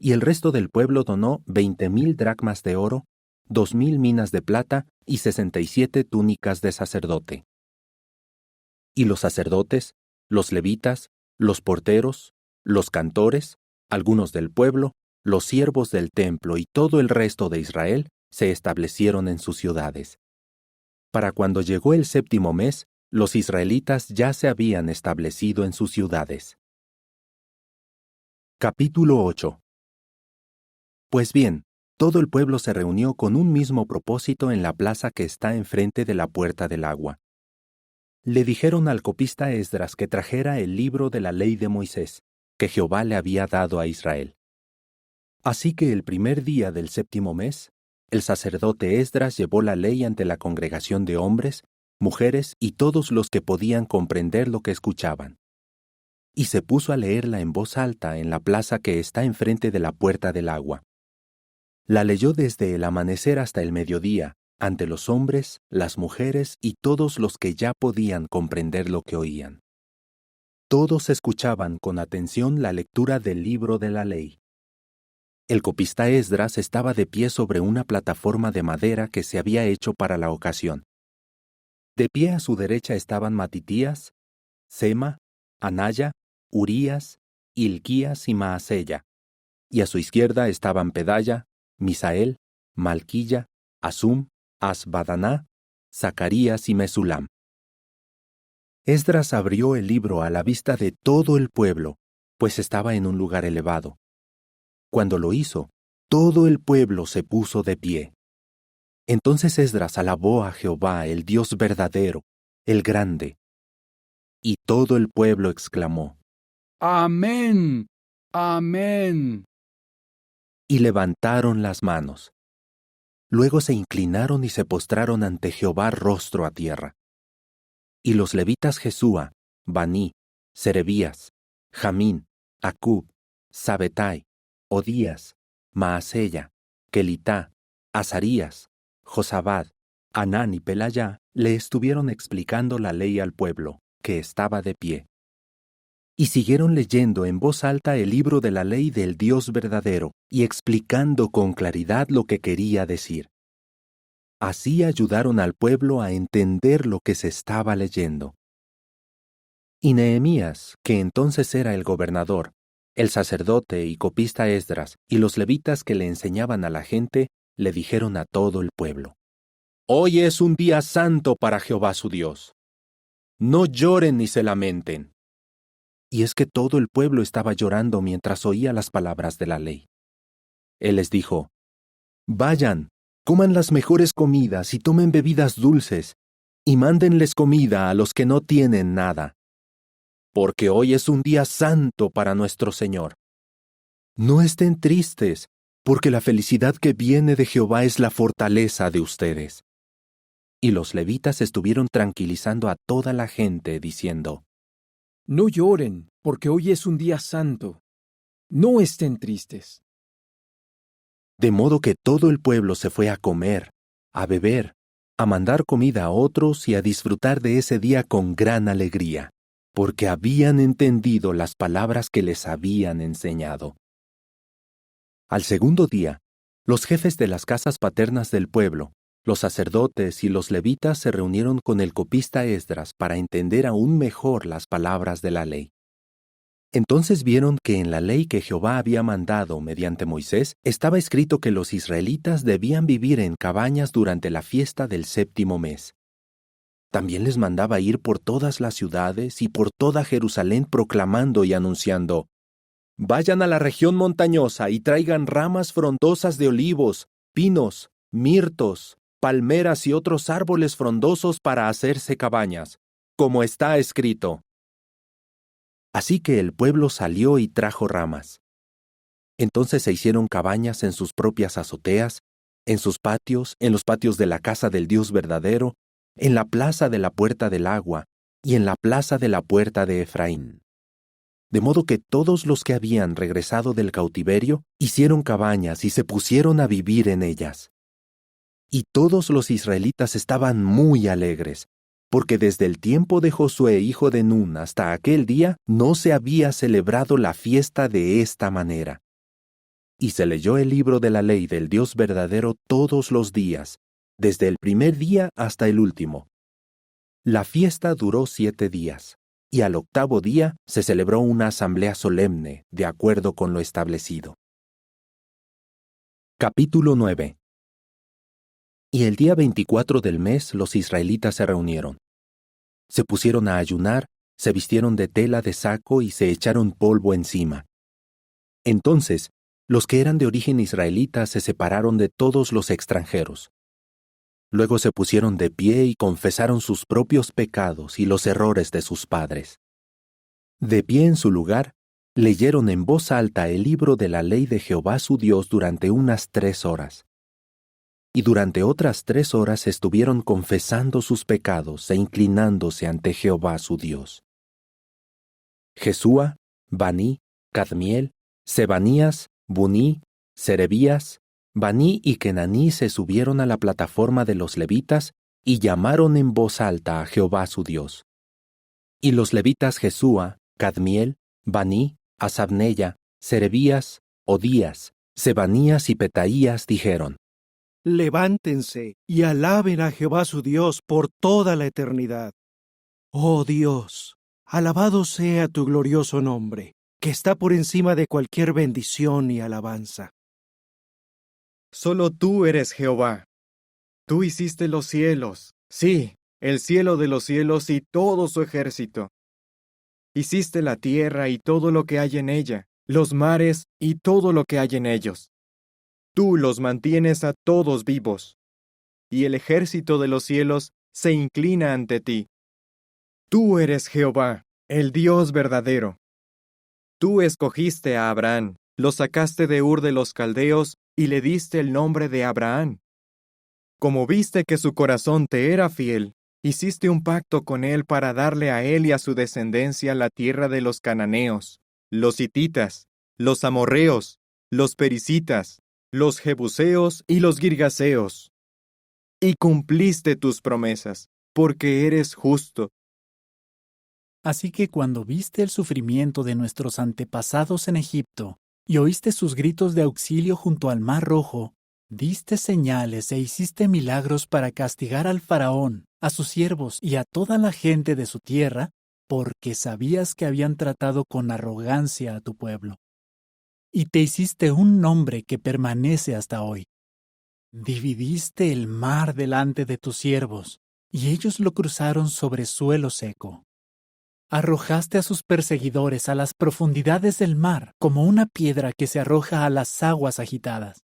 Y el resto del pueblo donó 20,000 dracmas de oro, 2,000 minas de plata y 67 túnicas de sacerdote. Y los sacerdotes, los levitas, los porteros, los cantores, algunos del pueblo, los siervos del templo y todo el resto de Israel se establecieron en sus ciudades. Para cuando llegó el 7º mes, los israelitas ya se habían establecido en sus ciudades. Capítulo 8. Pues bien, todo el pueblo se reunió con un mismo propósito en la plaza que está enfrente de la puerta del agua. Le dijeron al copista Esdras que trajera el libro de la ley de Moisés, que Jehová le había dado a Israel. Así que el primer día del 7º mes, el sacerdote Esdras llevó la ley ante la congregación de hombres, mujeres y todos los que podían comprender lo que escuchaban. Y se puso a leerla en voz alta en la plaza que está enfrente de la puerta del agua. La leyó desde el amanecer hasta el mediodía, ante los hombres, las mujeres y todos los que ya podían comprender lo que oían. Todos escuchaban con atención la lectura del libro de la ley. El copista Esdras estaba de pie sobre una plataforma de madera que se había hecho para la ocasión. De pie a su derecha estaban Matitías, Sema, Anaya, Urías, Hilquías y Maasella, y a su izquierda estaban Pedaya, Misael, Malquilla, Asum, Asbadaná, Zacarías y Mesulam. Esdras abrió el libro a la vista de todo el pueblo, pues estaba en un lugar elevado. Cuando lo hizo, todo el pueblo se puso de pie. Entonces Esdras alabó a Jehová, el Dios verdadero, el grande. Y todo el pueblo exclamó: Amén, amén. Y levantaron las manos. Luego se inclinaron y se postraron ante Jehová rostro a tierra. Y los levitas Jesúa, Baní, Serebías, Jamín, Acub, Sabetai, Odías, Maasella, Kelitá, Azarías, Josabad, Anán y Pelayá le estuvieron explicando la ley al pueblo, que estaba de pie. Y siguieron leyendo en voz alta el libro de la ley del Dios verdadero y explicando con claridad lo que quería decir. Así ayudaron al pueblo a entender lo que se estaba leyendo. Y Nehemías, que entonces era el gobernador, el sacerdote y copista Esdras y los levitas que le enseñaban a la gente, le dijeron a todo el pueblo: Hoy es un día santo para Jehová su Dios. No lloren ni se lamenten. Y es que todo el pueblo estaba llorando mientras oía las palabras de la ley. Él les dijo: Vayan, coman las mejores comidas y tomen bebidas dulces, y mándenles comida a los que no tienen nada. Porque hoy es un día santo para nuestro Señor. No estén tristes, porque la felicidad que viene de Jehová es la fortaleza de ustedes. Y los levitas estuvieron tranquilizando a toda la gente, diciendo: No lloren, porque hoy es un día santo. No estén tristes. De modo que todo el pueblo se fue a comer, a beber, a mandar comida a otros y a disfrutar de ese día con gran alegría, porque habían entendido las palabras que les habían enseñado. Al segundo día, los jefes de las casas paternas del pueblo, los sacerdotes y los levitas se reunieron con el copista Esdras para entender aún mejor las palabras de la ley. Entonces vieron que en la ley que Jehová había mandado mediante Moisés estaba escrito que los israelitas debían vivir en cabañas durante la fiesta del 7º mes. También les mandaba ir por todas las ciudades y por toda Jerusalén proclamando y anunciando: Vayan a la región montañosa y traigan ramas frondosas de olivos, pinos, mirtos, palmeras y otros árboles frondosos para hacerse cabañas, como está escrito. Así que el pueblo salió y trajo ramas. Entonces se hicieron cabañas en sus propias azoteas, en sus patios, en los patios de la casa del Dios verdadero, en la plaza de la puerta del agua y en la plaza de la puerta de Efraín. De modo que todos los que habían regresado del cautiverio hicieron cabañas y se pusieron a vivir en ellas. Y todos los israelitas estaban muy alegres, porque desde el tiempo de Josué hijo de Nun hasta aquel día no se había celebrado la fiesta de esta manera. Y se leyó el libro de la ley del Dios verdadero todos los días, desde el primer día hasta el último. La fiesta duró 7 días, y al 8º día se celebró una asamblea solemne, de acuerdo con lo establecido. Capítulo 9. Y el día 24 del mes los israelitas se reunieron. Se pusieron a ayunar, se vistieron de tela de saco y se echaron polvo encima. Entonces, los que eran de origen israelita se separaron de todos los extranjeros. Luego se pusieron de pie y confesaron sus propios pecados y los errores de sus padres. De pie en su lugar, leyeron en voz alta el libro de la ley de Jehová su Dios durante unas 3 horas. Y durante otras 3 horas estuvieron confesando sus pecados e inclinándose ante Jehová su Dios. Jesúa, Baní, Cadmiel, Sebanías, Buní, Serebías, Baní y Kenaní se subieron a la plataforma de los levitas y llamaron en voz alta a Jehová su Dios. Y los levitas Jesúa, Cadmiel, Baní, Asabneya, Serebías, Odías, Sebanías y Petaías dijeron: Levántense y alaben a Jehová su Dios por toda la eternidad. Oh Dios, alabado sea tu glorioso nombre, que está por encima de cualquier bendición y alabanza. Solo tú eres Jehová. Tú hiciste los cielos, sí, el cielo de los cielos y todo su ejército. Hiciste la tierra y todo lo que hay en ella, los mares y todo lo que hay en ellos. Tú los mantienes a todos vivos, y el ejército de los cielos se inclina ante ti. Tú eres Jehová, el Dios verdadero. Tú escogiste a Abraham, lo sacaste de Ur de los Caldeos y le diste el nombre de Abraham. Como viste que su corazón te era fiel, hiciste un pacto con él para darle a él y a su descendencia la tierra de los cananeos, los hititas, los amorreos, los pericitas, los jebuseos y los girgaseos. Y cumpliste tus promesas, porque eres justo. Así que cuando viste el sufrimiento de nuestros antepasados en Egipto, y oíste sus gritos de auxilio junto al Mar Rojo, diste señales e hiciste milagros para castigar al faraón, a sus siervos y a toda la gente de su tierra, porque sabías que habían tratado con arrogancia a tu pueblo. Y te hiciste un nombre que permanece hasta hoy. Dividiste el mar delante de tus siervos, y ellos lo cruzaron sobre suelo seco. Arrojaste a sus perseguidores a las profundidades del mar, como una piedra que se arroja a las aguas agitadas.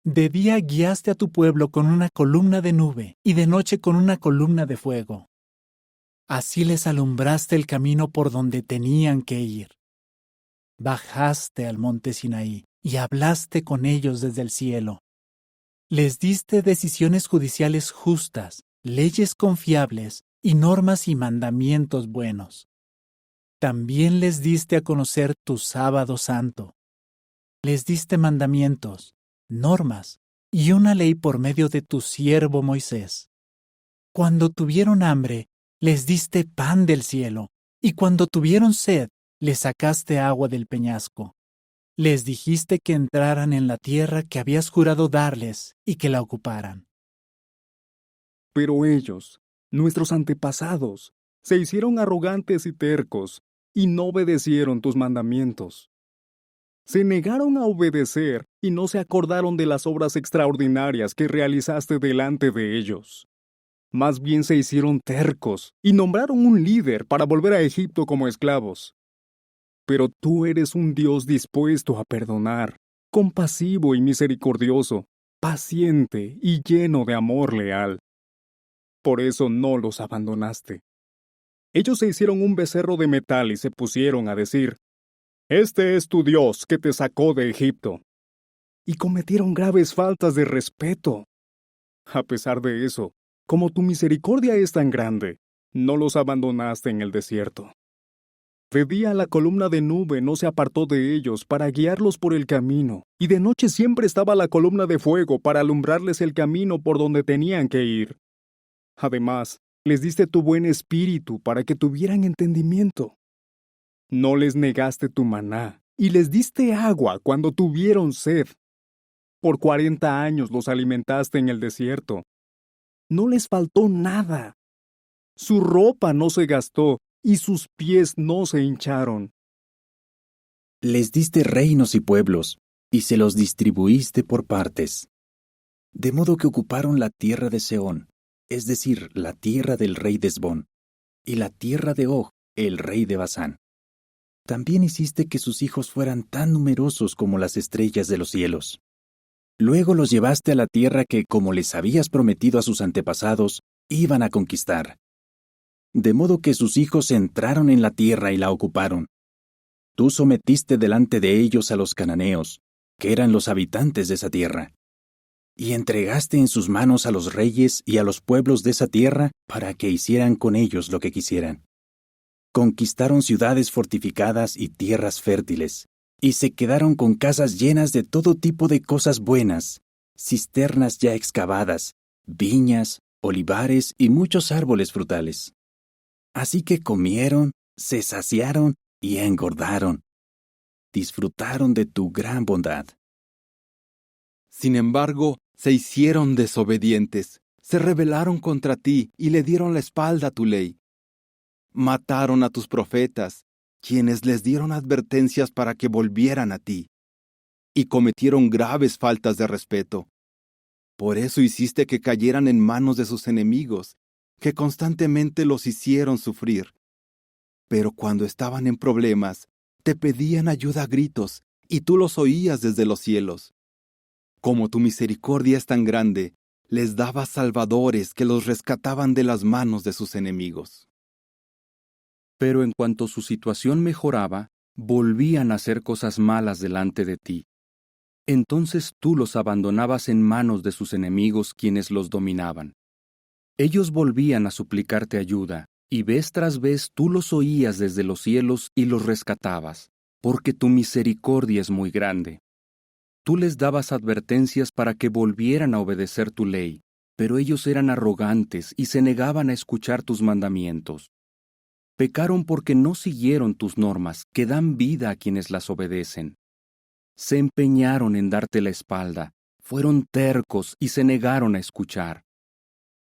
De día guiaste a tu pueblo con una columna de nube, y de noche con una columna de fuego. Así les alumbraste el camino por donde tenían que ir. Bajaste al monte Sinaí, y hablaste con ellos desde el cielo. Les diste decisiones judiciales justas, leyes confiables, y normas y mandamientos buenos. También les diste a conocer tu sábado santo. Les diste mandamientos, normas y una ley por medio de tu siervo Moisés. Cuando tuvieron hambre, les diste pan del cielo, y cuando tuvieron sed, les sacaste agua del peñasco. Les dijiste que entraran en la tierra que habías jurado darles y que la ocuparan. Pero ellos, nuestros antepasados, se hicieron arrogantes y tercos, y no obedecieron tus mandamientos. Se negaron a obedecer y no se acordaron de las obras extraordinarias que realizaste delante de ellos. Más bien se hicieron tercos y nombraron un líder para volver a Egipto como esclavos. Pero tú eres un Dios dispuesto a perdonar, compasivo y misericordioso, paciente y lleno de amor leal. Por eso no los abandonaste. Ellos se hicieron un becerro de metal y se pusieron a decir: «Este es tu Dios que te sacó de Egipto». Y cometieron graves faltas de respeto. A pesar de eso, como tu misericordia es tan grande, no los abandonaste en el desierto. De día la columna de nube no se apartó de ellos para guiarlos por el camino, y de noche siempre estaba la columna de fuego para alumbrarles el camino por donde tenían que ir. Además, les diste tu buen espíritu para que tuvieran entendimiento. No les negaste tu maná, y les diste agua cuando tuvieron sed. Por 40 años los alimentaste en el desierto, No les faltó nada. Su ropa no se gastó y sus pies no se hincharon. Les diste reinos y pueblos, y se los distribuiste por partes. De modo que ocuparon la tierra de Sehón, es decir, la tierra del rey de Hesbón, y la tierra de Og, el rey de Basán. También hiciste que sus hijos fueran tan numerosos como las estrellas de los cielos. Luego los llevaste a la tierra que, como les habías prometido a sus antepasados, iban a conquistar. De modo que sus hijos entraron en la tierra y la ocuparon. Tú sometiste delante de ellos a los cananeos, que eran los habitantes de esa tierra, y entregaste en sus manos a los reyes y a los pueblos de esa tierra para que hicieran con ellos lo que quisieran. Conquistaron ciudades fortificadas y tierras fértiles, y se quedaron con casas llenas de todo tipo de cosas buenas, cisternas ya excavadas, viñas, olivares y muchos árboles frutales. Así que comieron, se saciaron y engordaron. Disfrutaron de tu gran bondad. Sin embargo, se hicieron desobedientes, se rebelaron contra ti y le dieron la espalda a tu ley. Mataron a tus profetas, quienes les dieron advertencias para que volvieran a ti, y cometieron graves faltas de respeto. Por eso hiciste que cayeran en manos de sus enemigos, que constantemente los hicieron sufrir. Pero cuando estaban en problemas, te pedían ayuda a gritos, y tú los oías desde los cielos. Como tu misericordia es tan grande, les dabas salvadores que los rescataban de las manos de sus enemigos. Pero en cuanto su situación mejoraba, volvían a hacer cosas malas delante de ti. Entonces tú los abandonabas en manos de sus enemigos, quienes los dominaban. Ellos volvían a suplicarte ayuda, y vez tras vez tú los oías desde los cielos y los rescatabas, porque tu misericordia es muy grande. Tú les dabas advertencias para que volvieran a obedecer tu ley, pero ellos eran arrogantes y se negaban a escuchar tus mandamientos. Pecaron porque no siguieron tus normas, que dan vida a quienes las obedecen. Se empeñaron en darte la espalda, fueron tercos y se negaron a escuchar.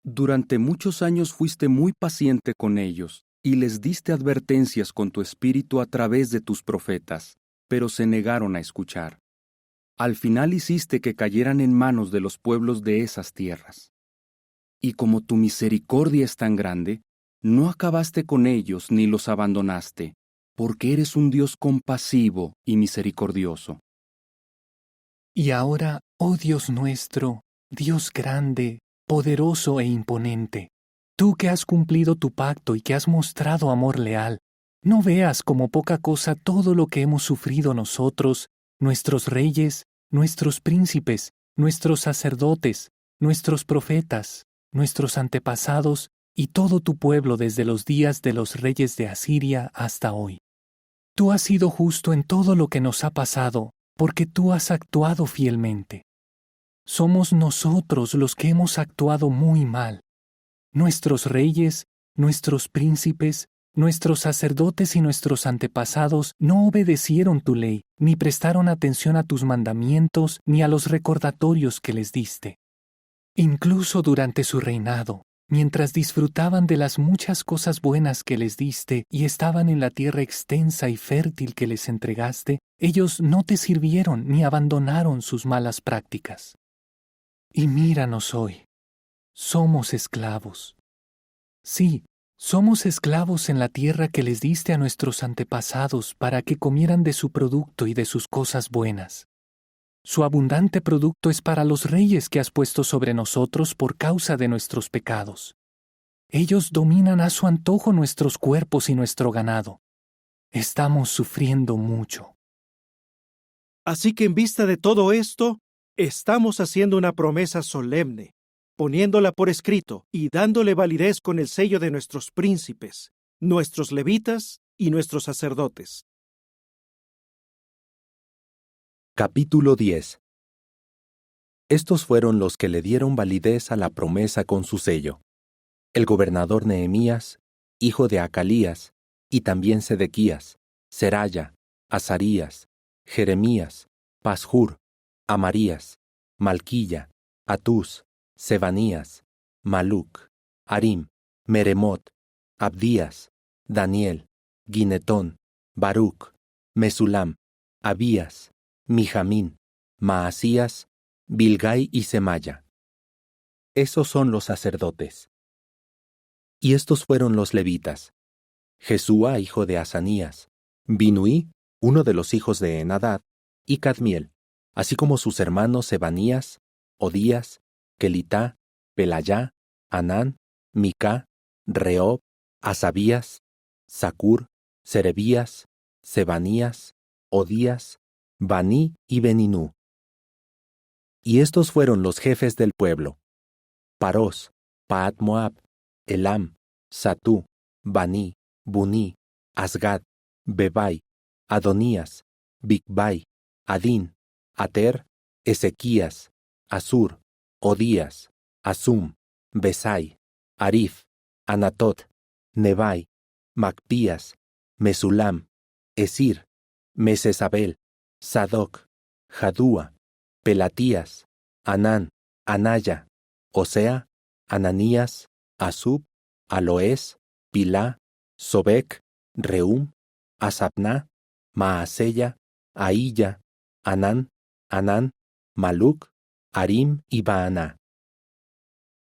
Durante muchos años fuiste muy paciente con ellos, y les diste advertencias con tu espíritu a través de tus profetas, pero se negaron a escuchar. Al final hiciste que cayeran en manos de los pueblos de esas tierras. Y como tu misericordia es tan grande, no acabaste con ellos ni los abandonaste, porque eres un Dios compasivo y misericordioso. Y ahora, oh Dios nuestro, Dios grande, poderoso e imponente, tú que has cumplido tu pacto y que has mostrado amor leal, no veas como poca cosa todo lo que hemos sufrido nosotros, nuestros reyes, nuestros príncipes, nuestros sacerdotes, nuestros profetas, nuestros antepasados y todo tu pueblo desde los días de los reyes de Asiria hasta hoy. Tú has sido justo en todo lo que nos ha pasado, porque tú has actuado fielmente. Somos nosotros los que hemos actuado muy mal. Nuestros reyes, nuestros príncipes, nuestros sacerdotes y nuestros antepasados no obedecieron tu ley, ni prestaron atención a tus mandamientos, ni a los recordatorios que les diste. Incluso durante su reinado, mientras disfrutaban de las muchas cosas buenas que les diste y estaban en la tierra extensa y fértil que les entregaste, ellos no te sirvieron ni abandonaron sus malas prácticas. Y míranos hoy. Somos esclavos. Sí, somos esclavos en la tierra que les diste a nuestros antepasados para que comieran de su producto y de sus cosas buenas. Su abundante producto es para los reyes que has puesto sobre nosotros por causa de nuestros pecados. Ellos dominan a su antojo nuestros cuerpos y nuestro ganado. Estamos sufriendo mucho. Así que en vista de todo esto, estamos haciendo una promesa solemne, poniéndola por escrito y dándole validez con el sello de nuestros príncipes, nuestros levitas y nuestros sacerdotes. Capítulo 10. Estos fueron los que le dieron validez a la promesa con su sello: el gobernador Nehemías, hijo de Acalías, y también Sedequías, Seraya, Azarías, Jeremías, Pashur, Amarías, Malquilla, Atús, Sebanías, Maluc, Harim, Meremot, Abdías, Daniel, Ginetón, Baruc, Mesulam, Abías, Mijamín, Maasías, Bilgai y Semaya. Esos son los sacerdotes. Y estos fueron los levitas: Jesúa, hijo de Asanías, Binuí, uno de los hijos de Henadad, y Cadmiel, así como sus hermanos Sebanías, Odías, Kelitá, Pelayá, Anán, Micá, Reob, Asabías, Zacur, Serebías, Sebanías, Odías, Baní y Beninú. Y estos fueron los jefes del pueblo: Parós, Paat Moab, Elam, Satú, Baní, Buní, Asgad, Bebai, Adonías, Bigbai, Adín, Ater, Ezequías, Asur, Odías, Asum, Besai, Arif, Anatot, Nebai, Macpías, Mesulam, Esir, Mesesabel, Sadoc, Jadúa, Pelatías, Anán, Anaya, Osea, Ananías, Asub, Aloés, Pilá, Sobec, Reum, Asapná, Maaseya, Ahilla, Anán, Maluc, Harim y Baaná.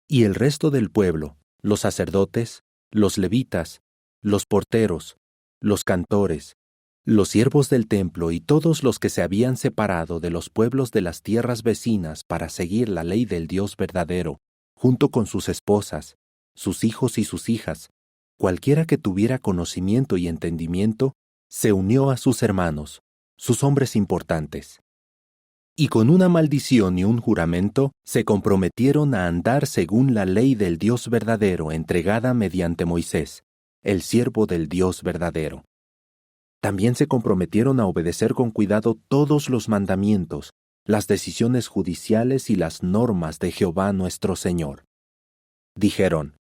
Y el resto del pueblo, los sacerdotes, los levitas, los porteros, los cantores, los siervos del templo y todos los que se habían separado de los pueblos de las tierras vecinas para seguir la ley del Dios verdadero, junto con sus esposas, sus hijos y sus hijas, cualquiera que tuviera conocimiento y entendimiento, se unió a sus hermanos, sus hombres importantes. Y con una maldición y un juramento se comprometieron a andar según la ley del Dios verdadero entregada mediante Moisés, el siervo del Dios verdadero. También se comprometieron a obedecer con cuidado todos los mandamientos, las decisiones judiciales y las normas de Jehová nuestro Señor. Dijeron: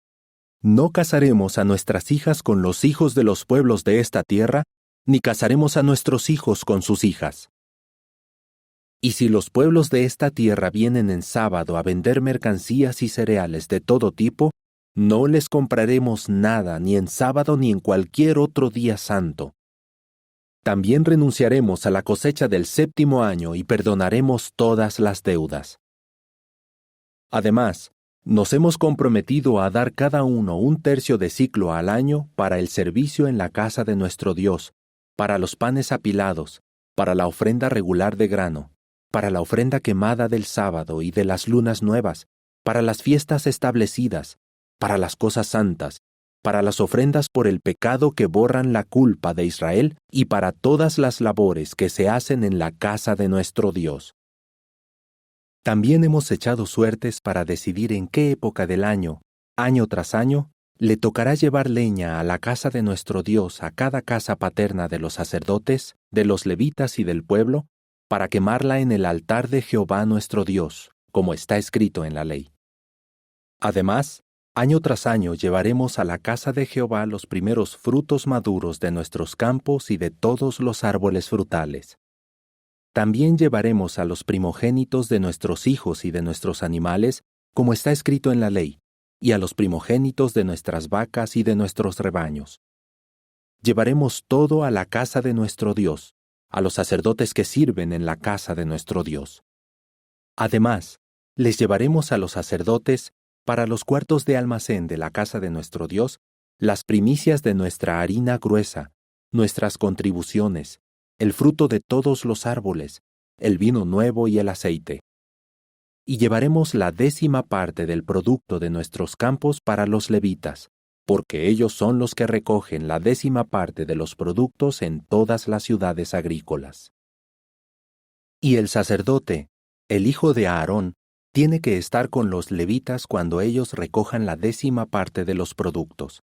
No casaremos a nuestras hijas con los hijos de los pueblos de esta tierra, ni casaremos a nuestros hijos con sus hijas. Y si los pueblos de esta tierra vienen en sábado a vender mercancías y cereales de todo tipo, no les compraremos nada ni en sábado ni en cualquier otro día santo. También renunciaremos a la cosecha del 7º año y perdonaremos todas las deudas. Además, nos hemos comprometido a dar cada uno 1/3 de siclo al año para el servicio en la casa de nuestro Dios, para los panes apilados, para la ofrenda regular de grano, para la ofrenda quemada del sábado y de las lunas nuevas, para las fiestas establecidas, para las cosas santas, para las ofrendas por el pecado que borran la culpa de Israel y para todas las labores que se hacen en la casa de nuestro Dios. También hemos echado suertes para decidir en qué época del año tras año, le tocará llevar leña a la casa de nuestro Dios a cada casa paterna de los sacerdotes, de los levitas y del pueblo, para quemarla en el altar de Jehová nuestro Dios, como está escrito en la ley. Además, año tras año llevaremos a la casa de Jehová los primeros frutos maduros de nuestros campos y de todos los árboles frutales. También llevaremos a los primogénitos de nuestros hijos y de nuestros animales, como está escrito en la ley, y a los primogénitos de nuestras vacas y de nuestros rebaños. Llevaremos todo a la casa de nuestro Dios, a los sacerdotes que sirven en la casa de nuestro Dios. Además, les llevaremos a los sacerdotes, para los cuartos de almacén de la casa de nuestro Dios, las primicias de nuestra harina gruesa, nuestras contribuciones, el fruto de todos los árboles, el vino nuevo y el aceite. Y llevaremos la 10ª parte del producto de nuestros campos para los levitas, porque ellos son los que recogen la 10ª parte de los productos en todas las ciudades agrícolas. Y el sacerdote, el hijo de Aarón, tiene que estar con los levitas cuando ellos recojan la 10ª parte de los productos.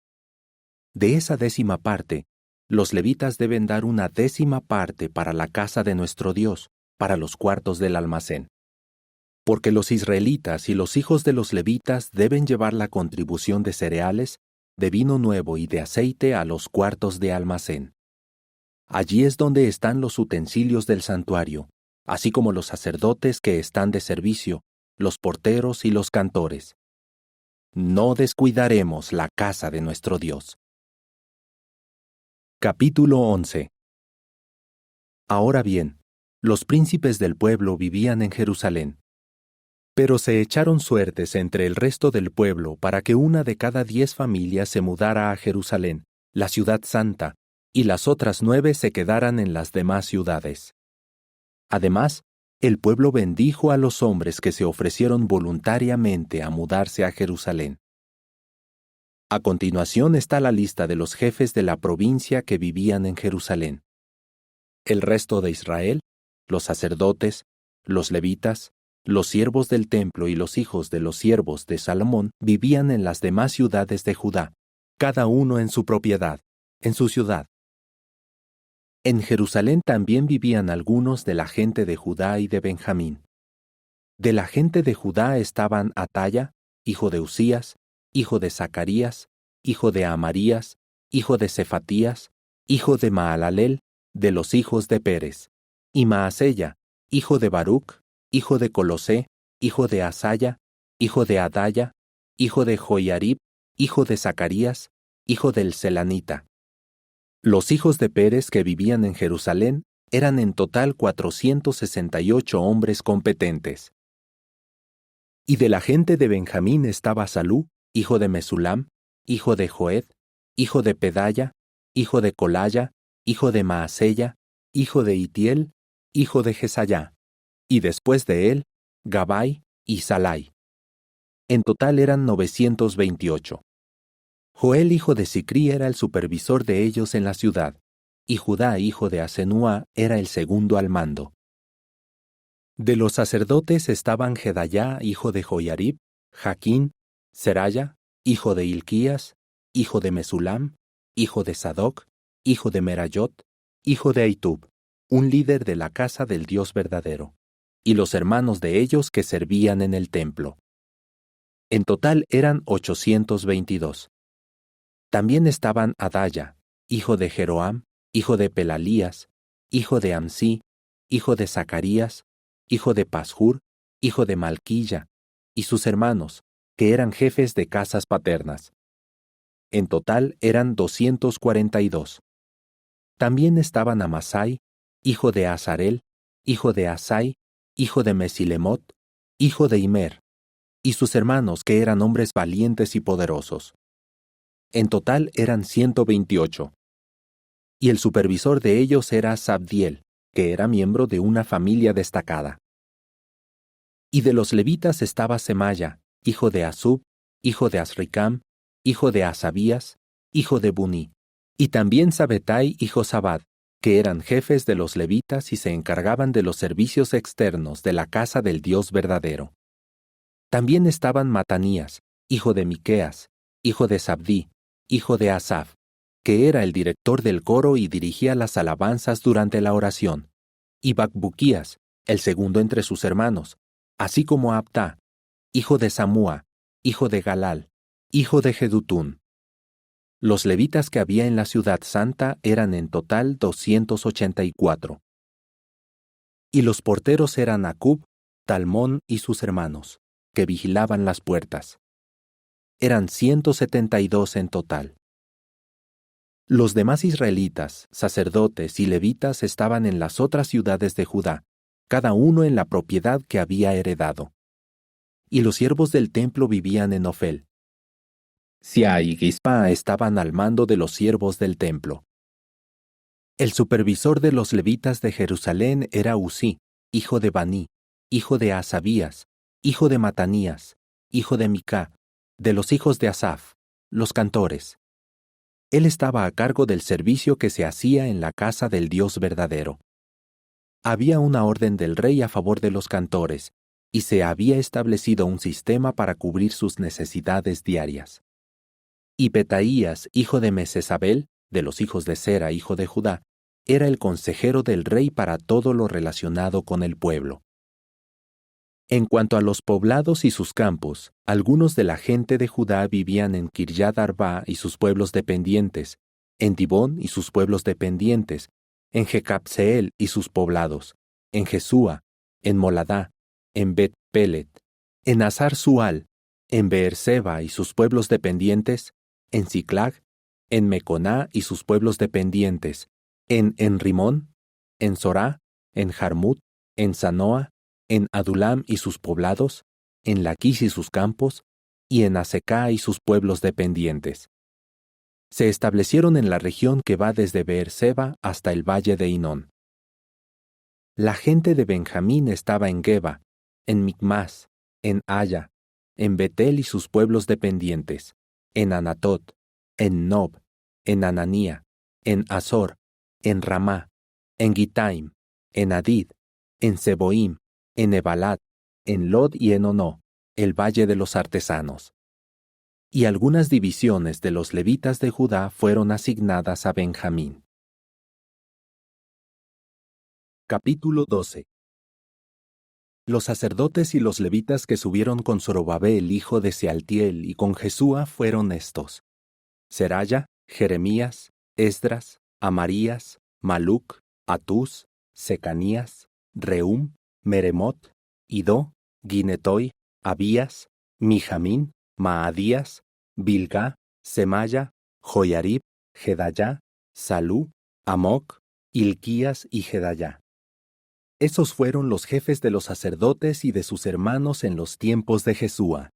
De esa 10ª parte, los levitas deben dar una 10ª parte para la casa de nuestro Dios, para los cuartos del almacén. Porque los israelitas y los hijos de los levitas deben llevar la contribución de cereales, de vino nuevo y de aceite a los cuartos de almacén. Allí es donde están los utensilios del santuario, así como los sacerdotes que están de servicio, los porteros y los cantores. no descuidaremos la casa de nuestro Dios. Capítulo 11. Ahora bien, los príncipes del pueblo vivían en Jerusalén. Pero se echaron suertes entre el resto del pueblo para que 1 de cada 10 familias se mudara a Jerusalén, la ciudad santa, y las otras 9 se quedaran en las demás ciudades. Además, el pueblo bendijo a los hombres que se ofrecieron voluntariamente a mudarse a Jerusalén. A continuación está la lista de los jefes de la provincia que vivían en Jerusalén. El resto de Israel, los sacerdotes, los levitas, los siervos del templo y los hijos de los siervos de Salomón vivían en las demás ciudades de Judá, cada uno en su propiedad, en su ciudad. En Jerusalén también vivían algunos de la gente de Judá y de Benjamín. De la gente de Judá estaban Ataya, hijo de Usías, hijo de Zacarías, hijo de Amarías, hijo de Cefatías, hijo de Maalalel, de los hijos de Pérez, y Maasella, hijo de Baruc, hijo de Colosé, hijo de Asaya, hijo de Adaya, hijo de Joiarib, hijo de Zacarías, hijo del Selanita. Los hijos de Pérez que vivían en Jerusalén eran en total 468 hombres competentes. Y de la gente de Benjamín estaba Salú, hijo de Mesulam, hijo de Joed, hijo de Pedaya, hijo de Colaya, hijo de Maasella, hijo de Itiel, hijo de Jesayá, y después de él, Gabai y Salai. En total eran 928. Joel, hijo de Sicrí, era el supervisor de ellos en la ciudad, y Judá, hijo de Hasenúa, era el segundo al mando. De los sacerdotes estaban Jedayá, hijo de Joiarib, Jaquín, Seraya, hijo de Hilquías, hijo de Mesulam, hijo de Sadoc, hijo de Merayot, hijo de Ahitub, un líder de la casa del Dios verdadero, y los hermanos de ellos que servían en el templo. En total eran 822. También estaban Adaya, hijo de Jeroam, hijo de Pelalías, hijo de Amsí, hijo de Zacarías, hijo de Pashur, hijo de Malquilla, y sus hermanos, que eran jefes de casas paternas. En total eran 242. También estaban Amasai, hijo de Azarel, hijo de Asai, hijo de Mesilemot, hijo de Imer, y sus hermanos, que eran hombres valientes y poderosos. En total eran 128. Y el supervisor de ellos era Sabdiel, que era miembro de una familia destacada. Y de los levitas estaba Semaya, hijo de Asub, hijo de Azricam, hijo de Asabías, hijo de Buní, y también Sabetai y Josabad, que eran jefes de los levitas y se encargaban de los servicios externos de la casa del Dios verdadero. También estaban Matanías, hijo de Miqueas, hijo de Sabdí, hijo de Asaf, que era el director del coro y dirigía las alabanzas durante la oración, y Bacbuquías, el segundo entre sus hermanos, así como Abtá, hijo de Samúa, hijo de Galal, hijo de Jedutún. Los levitas que había en la ciudad santa eran en total 284. Y los porteros eran Acub, Talmón y sus hermanos, que vigilaban las puertas. Eran 172 en total. Los demás israelitas, sacerdotes y levitas estaban en las otras ciudades de Judá, cada uno en la propiedad que había heredado. Y los siervos del templo vivían en Ofel. Sia y Gispa estaban al mando de los siervos del templo. El supervisor de los levitas de Jerusalén era Usí, hijo de Baní, hijo de Asabías, hijo de Matanías, hijo de Micá, de los hijos de Asaf, los cantores. Él estaba a cargo del servicio que se hacía en la casa del Dios verdadero. Había una orden del rey a favor de los cantores, y se había establecido un sistema para cubrir sus necesidades diarias. Y Petaías, hijo de Mesesabel, de los hijos de Sera, hijo de Judá, era el consejero del rey para todo lo relacionado con el pueblo. En cuanto a los poblados y sus campos, algunos de la gente de Judá vivían en Kiryat Arba y sus pueblos dependientes, en Dibón y sus pueblos dependientes, en Jecabseel y sus poblados, en Jesúa, en Moladá, en Bet-Pelet, en Hazar Sual, en Beerseba y sus pueblos dependientes, en Siclag, en Meconá y sus pueblos dependientes, en Enrimón, en Sorá, en Jarmut, en Sanoa, en Adulam y sus poblados, en Laquis y sus campos, y en Asecá y sus pueblos dependientes. Se establecieron en la región que va desde Beerseba hasta el valle de Hinón. La gente de Benjamín estaba en Geba, en Micmas, en Aya, en Betel y sus pueblos dependientes, en Anatot, en Nob, en Ananía, en Azor, en Ramá, en Gitaim, en Adid, en Seboim, en Ebalat, en Lod y en Ono, el valle de los artesanos. Y algunas divisiones de los levitas de Judá fueron asignadas a Benjamín. Capítulo 12. Los sacerdotes y los levitas que subieron con Zorobabel, hijo de Sealtiel, y con Jesúa fueron estos: Seraya, Jeremías, Esdras, Amarías, Maluc, Atús, Secanías, Reum, Meremot, Idó, Ginetoy, Abías, Mijamín, Maadías, Bilgá, Semaya, Joyarib, Gedayá, Salú, Amoc, Hilquías y Gedayá. Esos fueron los jefes de los sacerdotes y de sus hermanos en los tiempos de Jesúa.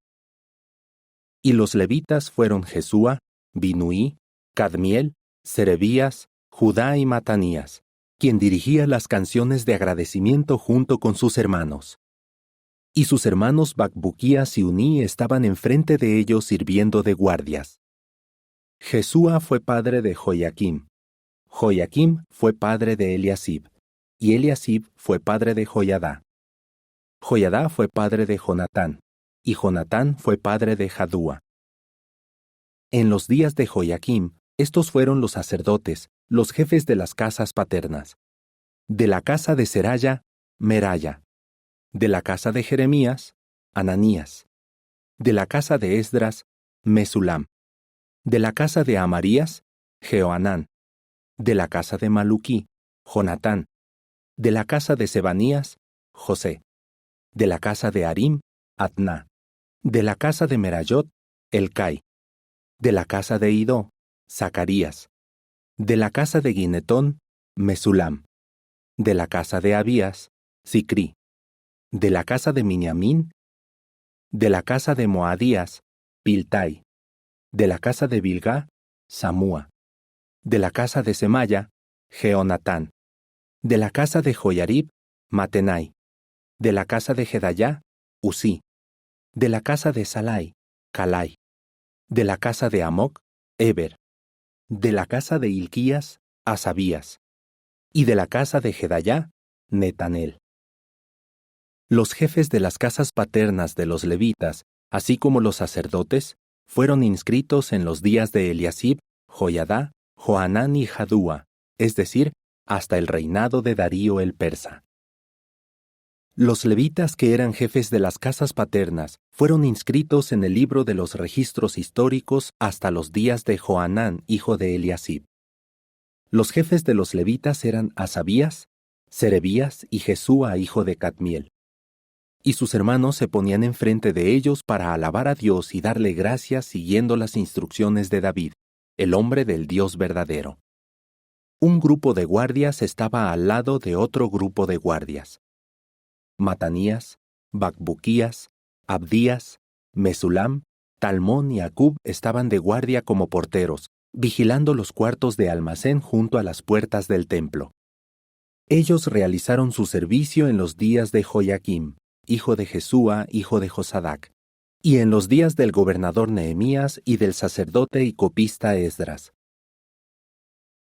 Y los levitas fueron Jesúa, Binuí, Cadmiel, Serebías, Judá y Matanías, quien dirigía las canciones de agradecimiento junto con sus hermanos. Y sus hermanos Bacbuquías y Uní estaban enfrente de ellos sirviendo de guardias. Jesúa fue padre de Joiaquim. Joiaquim fue padre de Eliasib. Y Eliasib fue padre de Joiadá. Joiadá fue padre de Jonatán. Y Jonatán fue padre de Jadúa. En los días de Joiaquim, estos fueron los sacerdotes, los jefes de las casas paternas. De la casa de Seraya, Meraya. De la casa de Jeremías, Ananías. De la casa de Esdras, Mesulam. De la casa de Amarías, Jehoanán. De la casa de Maluquí, Jonatán. De la casa de Sebanías, José. De la casa de Arim, Atná. De la casa de Merayot, Elcai. De la casa de Idó, Zacarías. De la casa de Ginetón, Mesulam. De la casa de Abías, Sicri. De la casa de Miniamín. De la casa de Moadías, Piltai. De la casa de Bilgá, Samúa. De la casa de Semaya, Jeonatán. De la casa de Joyarib, Matenai. De la casa de Gedayá, Usí. De la casa de Salai, Calai. De la casa de Amoc, Eber. De la casa de Hilquías, Asabías. Y de la casa de Gedayá, Netanel. Los jefes de las casas paternas de los levitas, así como los sacerdotes, fueron inscritos en los días de Eliasib, Joiadá, Johanán y Jadúa, es decir, hasta el reinado de Darío el persa. Los levitas que eran jefes de las casas paternas fueron inscritos en el libro de los registros históricos hasta los días de Johanán, hijo de Eliasib. Los jefes de los levitas eran Asabías, Serebías y Jesúa, hijo de Cadmiel. Y sus hermanos se ponían enfrente de ellos para alabar a Dios y darle gracias siguiendo las instrucciones de David, el hombre del Dios verdadero. Un grupo de guardias estaba al lado de otro grupo de guardias. Matanías, Bacbuquías, Abdías, Mesulam, Talmón y Acub estaban de guardia como porteros, vigilando los cuartos de almacén junto a las puertas del templo. Ellos realizaron su servicio en los días de Joiaquim, hijo de Jesúa, hijo de Josadac, y en los días del gobernador Nehemías y del sacerdote y copista Esdras.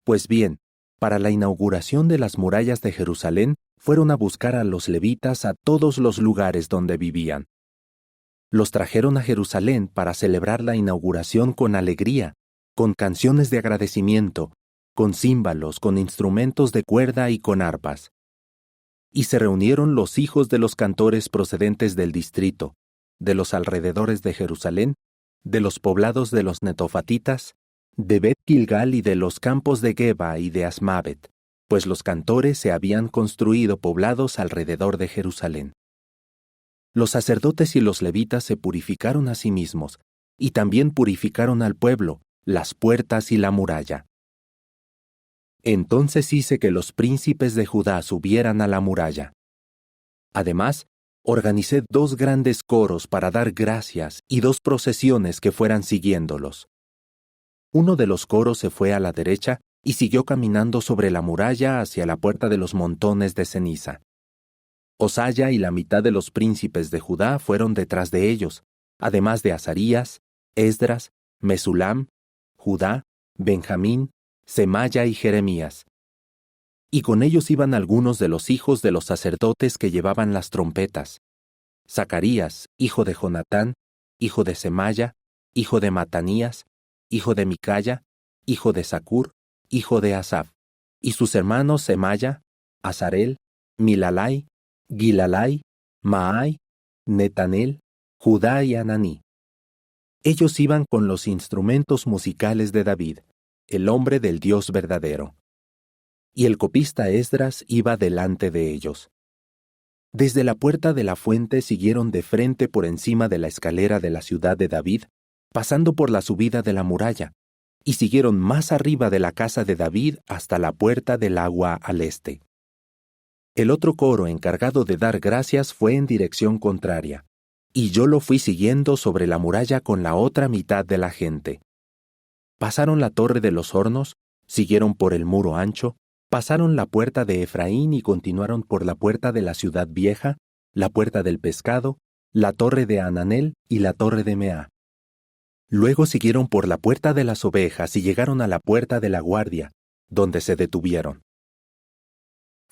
Pues bien, para la inauguración de las murallas de Jerusalén, fueron a buscar a los levitas a todos los lugares donde vivían. Los trajeron a Jerusalén para celebrar la inauguración con alegría, con canciones de agradecimiento, con címbalos, con instrumentos de cuerda y con arpas. Y se reunieron los hijos de los cantores procedentes del distrito, de los alrededores de Jerusalén, de los poblados de los netofatitas, de Bet Gilgal y de los campos de Geba y de Asmavet, pues los cantores se habían construido poblados alrededor de Jerusalén. los sacerdotes y los levitas se purificaron a sí mismos, y también purificaron al pueblo, las puertas y la muralla. Entonces hice que los príncipes de Judá subieran a la muralla. Además, organicé 2 grandes coros para dar gracias y 2 procesiones que fueran siguiéndolos. Uno de los coros se fue a la derecha y siguió caminando sobre la muralla hacia la puerta de los montones de ceniza. Osaya y la mitad de los príncipes de Judá fueron detrás de ellos, además de Azarías, Esdras, Mesulam, Judá, Benjamín, Semaya y Jeremías. Y con ellos iban algunos de los hijos de los sacerdotes que llevaban las trompetas: Zacarías, hijo de Jonatán, hijo de Semaya, hijo de Matanías, hijo de Micaya, hijo de Zacur, hijo de Asaf, y sus hermanos Semaya, Azarel, Milalai, Gilalai, Maai, Netanel, Judá y Ananí. Ellos iban con los instrumentos musicales de David, el hombre del Dios verdadero. Y el copista Esdras iba delante de ellos. Desde la puerta de la fuente siguieron de frente por encima de la escalera de la ciudad de David, pasando por la subida de la muralla, y siguieron más arriba de la casa de David hasta la puerta del agua al este. El otro coro encargado de dar gracias fue en dirección contraria, y yo lo fui siguiendo sobre la muralla con la otra mitad de la gente. Pasaron la torre de los hornos, siguieron por el muro ancho, pasaron la puerta de Efraín y continuaron por la puerta de la ciudad vieja, la puerta del pescado, la torre de Ananel y la torre de Meá. Luego siguieron por la puerta de las ovejas y llegaron a la puerta de la guardia, donde se detuvieron.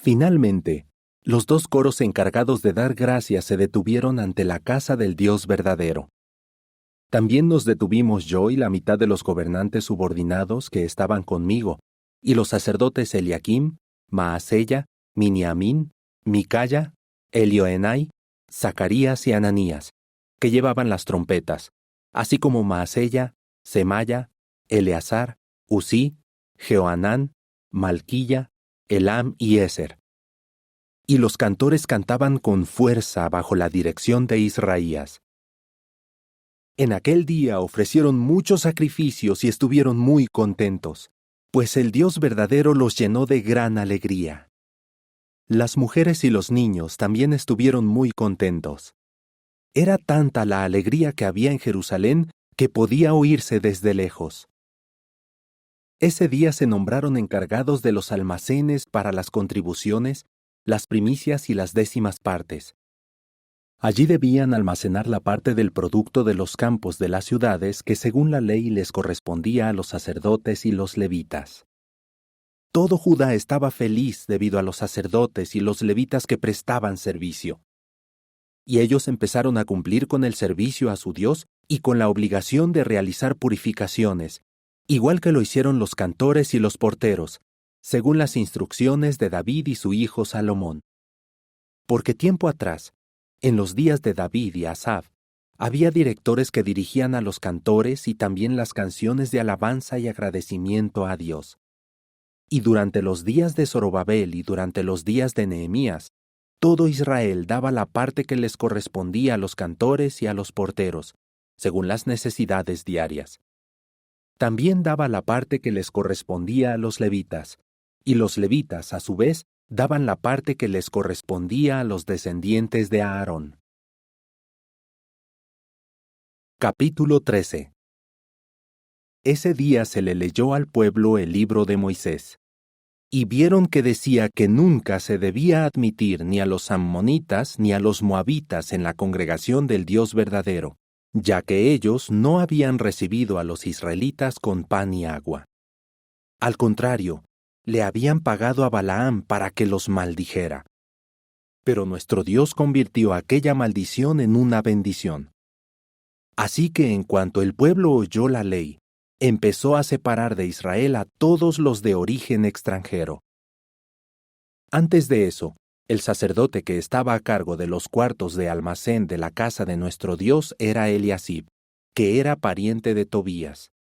Finalmente, los 2 coros encargados de dar gracias se detuvieron ante la casa del Dios verdadero. También nos detuvimos yo y la mitad de los gobernantes subordinados que estaban conmigo, y los sacerdotes Eliakim, Maaseya, Miniamín, Micaya, Elioenai, Zacarías y Ananías, que llevaban las trompetas, así como Maaseya, Semaya, Eleazar, Usí, Jehoanán, Malquilla, Elam y Eser. Y los cantores cantaban con fuerza bajo la dirección de Israías. En aquel día ofrecieron muchos sacrificios y estuvieron muy contentos, pues el Dios verdadero los llenó de gran alegría. Las mujeres y los niños también estuvieron muy contentos. Era tanta la alegría que había en Jerusalén que podía oírse desde lejos. Ese día se nombraron encargados de los almacenes para las contribuciones, las primicias y las 10º partes. Allí debían almacenar la parte del producto de los campos de las ciudades que según la ley les correspondía a los sacerdotes y los levitas. Todo Judá estaba feliz debido a los sacerdotes y los levitas que prestaban servicio. Y ellos empezaron a cumplir con el servicio a su Dios y con la obligación de realizar purificaciones, igual que lo hicieron los cantores y los porteros, según las instrucciones de David y su hijo Salomón. Porque tiempo atrás, en los días de David y Asaf, había directores que dirigían a los cantores y también las canciones de alabanza y agradecimiento a Dios. Y durante los días de Zorobabel y durante los días de Nehemías, todo Israel daba la parte que les correspondía a los cantores y a los porteros, según las necesidades diarias. También daba la parte que les correspondía a los levitas, y los levitas, a su vez, daban la parte que les correspondía a los descendientes de Aarón. Capítulo 13. Ese día se le leyó al pueblo el libro de Moisés, y vieron que decía que nunca se debía admitir ni a los ammonitas ni a los moabitas en la congregación del Dios verdadero, ya que ellos no habían recibido a los israelitas con pan y agua. Al contrario, le habían pagado a Balaam para que los maldijera. Pero nuestro Dios convirtió aquella maldición en una bendición. Así que en cuanto el pueblo oyó la ley, empezó a separar de Israel a todos los de origen extranjero. Antes de eso, el sacerdote que estaba a cargo de los cuartos de almacén de la casa de nuestro Dios era Eliasib, que era pariente de Tobías.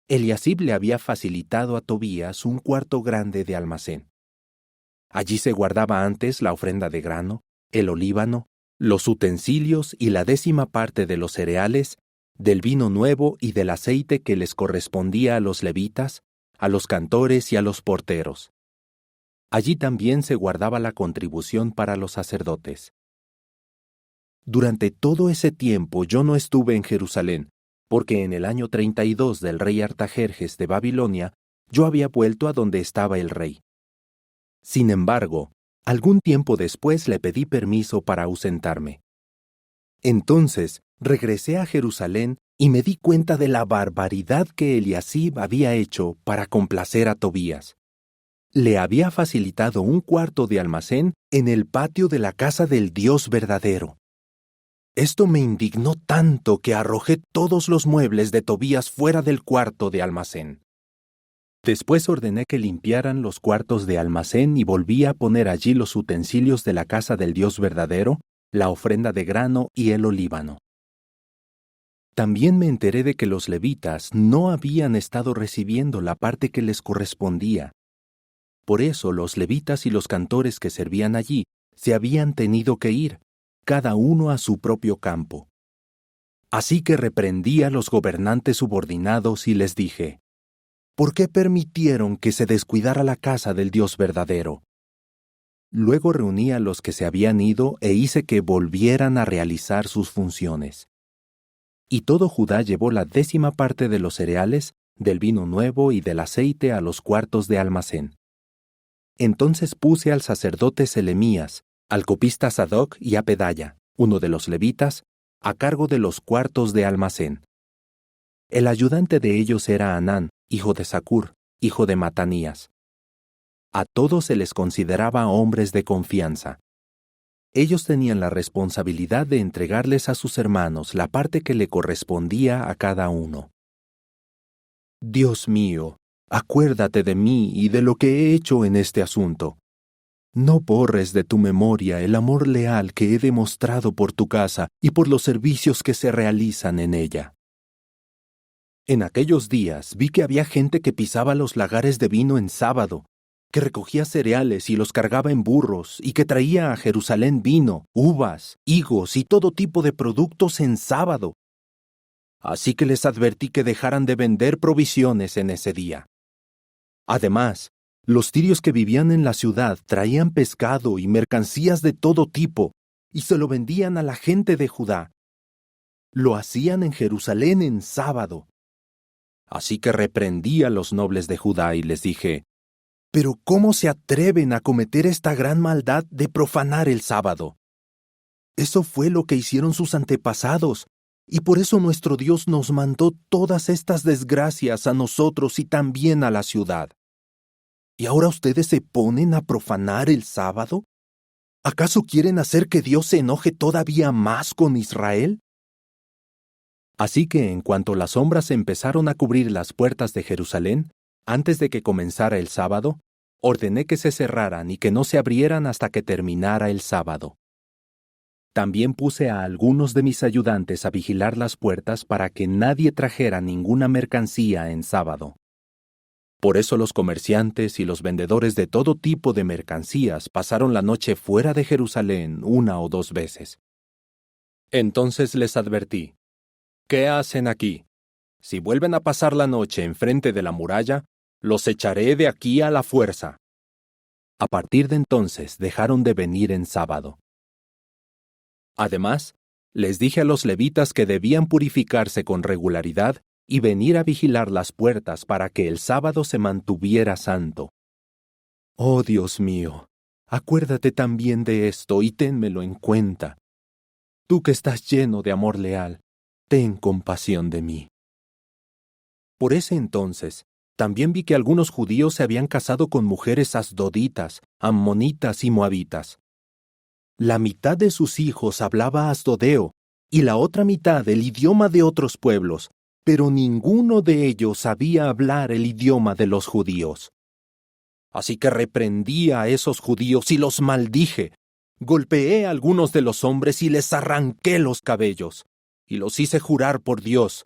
Eliasib le había facilitado a Tobías un cuarto grande de almacén. Allí se guardaba antes la ofrenda de grano, el olíbano, los utensilios y la 10ª parte de los cereales, del vino nuevo y del aceite que les correspondía a los levitas, a los cantores y a los porteros. Allí también se guardaba la contribución para los sacerdotes. Durante todo ese tiempo yo no estuve en Jerusalén, porque en el año 32 del rey Artajerjes de Babilonia, yo había vuelto a donde estaba el rey. Sin embargo, algún tiempo después le pedí permiso para ausentarme. Entonces regresé a Jerusalén y me di cuenta de la barbaridad que Eliasib había hecho para complacer a Tobías. Le había facilitado un cuarto de almacén en el patio de la casa del Dios verdadero. Esto me indignó tanto que arrojé todos los muebles de Tobías fuera del cuarto de almacén. Después ordené que limpiaran los cuartos de almacén y volví a poner allí los utensilios de la casa del Dios verdadero, la ofrenda de grano y el olíbano. También me enteré de que los levitas no habían estado recibiendo la parte que les correspondía. Por eso los levitas y los cantores que servían allí se habían tenido que ir, cada uno a su propio campo. Así que reprendí a los gobernantes subordinados y les dije: ¿por qué permitieron que se descuidara la casa del Dios verdadero? Luego reuní a los que se habían ido e hice que volvieran a realizar sus funciones. Y todo Judá llevó la 10ª parte de los cereales, del vino nuevo y del aceite a los cuartos de almacén. Entonces puse al sacerdote Selemías, al copista Sadoc y a Pedaya, uno de los levitas, a cargo de los cuartos de almacén. El ayudante de ellos era Anán, hijo de Zacur, hijo de Matanías. A todos se les consideraba hombres de confianza. Ellos tenían la responsabilidad de entregarles a sus hermanos la parte que le correspondía a cada uno. Dios mío, acuérdate de mí y de lo que he hecho en este asunto. No borres de tu memoria el amor leal que he demostrado por tu casa y por los servicios que se realizan en ella. En aquellos días vi que había gente que pisaba los lagares de vino en sábado, que recogía cereales y los cargaba en burros, y que traía a Jerusalén vino, uvas, higos y todo tipo de productos en sábado. Así que les advertí que dejaran de vender provisiones en ese día. Además, los tirios que vivían en la ciudad traían pescado y mercancías de todo tipo, y se lo vendían a la gente de Judá. Lo hacían en Jerusalén en sábado. Así que reprendí a los nobles de Judá y les dije: ¿pero cómo se atreven a cometer esta gran maldad de profanar el sábado? Eso fue lo que hicieron sus antepasados, y por eso nuestro Dios nos mandó todas estas desgracias a nosotros y también a la ciudad. ¿Y ahora ustedes se ponen a profanar el sábado? ¿Acaso quieren hacer que Dios se enoje todavía más con Israel? Así que en cuanto las sombras empezaron a cubrir las puertas de Jerusalén, antes de que comenzara el sábado, ordené que se cerraran y que no se abrieran hasta que terminara el sábado. También puse a algunos de mis ayudantes a vigilar las puertas para que nadie trajera ninguna mercancía en sábado. Por eso los comerciantes y los vendedores de todo tipo de mercancías pasaron la noche fuera de Jerusalén 1 o 2 veces. Entonces les advertí: ¿qué hacen aquí? Si vuelven a pasar la noche enfrente de la muralla, los echaré de aquí a la fuerza. A partir de entonces dejaron de venir en sábado. Además, les dije a los levitas que debían purificarse con regularidad y venir a vigilar las puertas para que el sábado se mantuviera santo. Oh Dios mío, acuérdate también de esto y ténmelo en cuenta. Tú que estás lleno de amor leal, ten compasión de mí. Por ese entonces, también vi que algunos judíos se habían casado con mujeres asdoditas, ammonitas y moabitas. La mitad de sus hijos hablaba asdodeo y la otra mitad el idioma de otros pueblos, pero ninguno de ellos sabía hablar el idioma de los judíos. Así que reprendí a esos judíos y los maldije. Golpeé a algunos de los hombres y les arranqué los cabellos, y los hice jurar por Dios.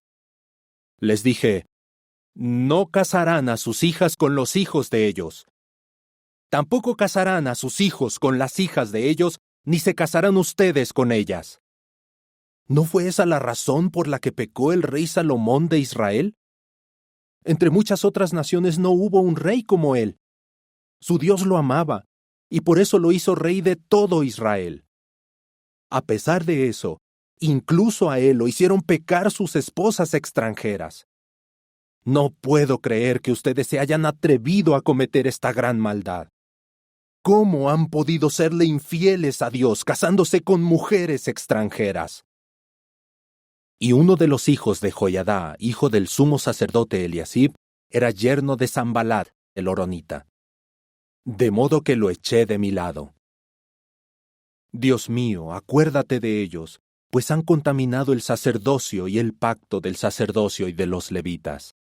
Les dije: no casarán a sus hijas con los hijos de ellos. Tampoco casarán a sus hijos con las hijas de ellos, ni se casarán ustedes con ellas. ¿No fue esa la razón por la que pecó el rey Salomón de Israel? Entre muchas otras naciones no hubo un rey como él. Su Dios lo amaba, y por eso lo hizo rey de todo Israel. A pesar de eso, incluso a él lo hicieron pecar sus esposas extranjeras. No puedo creer que ustedes se hayan atrevido a cometer esta gran maldad. ¿Cómo han podido serle infieles a Dios casándose con mujeres extranjeras? Y uno de los hijos de Joiadá, hijo del sumo sacerdote Eliasib, era yerno de Sambalat, el horonita. De modo que lo eché de mi lado. Dios mío, acuérdate de ellos, pues han contaminado el sacerdocio y el pacto del sacerdocio y de los levitas.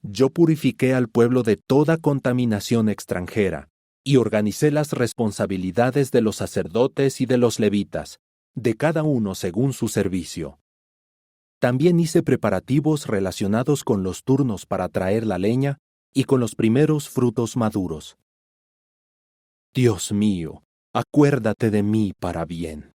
Yo purifiqué al pueblo de toda contaminación extranjera, y organicé las responsabilidades de los sacerdotes y de los levitas, de cada uno según su servicio. También hice preparativos relacionados con los turnos para traer la leña y con los primeros frutos maduros. Dios mío, acuérdate de mí para bien.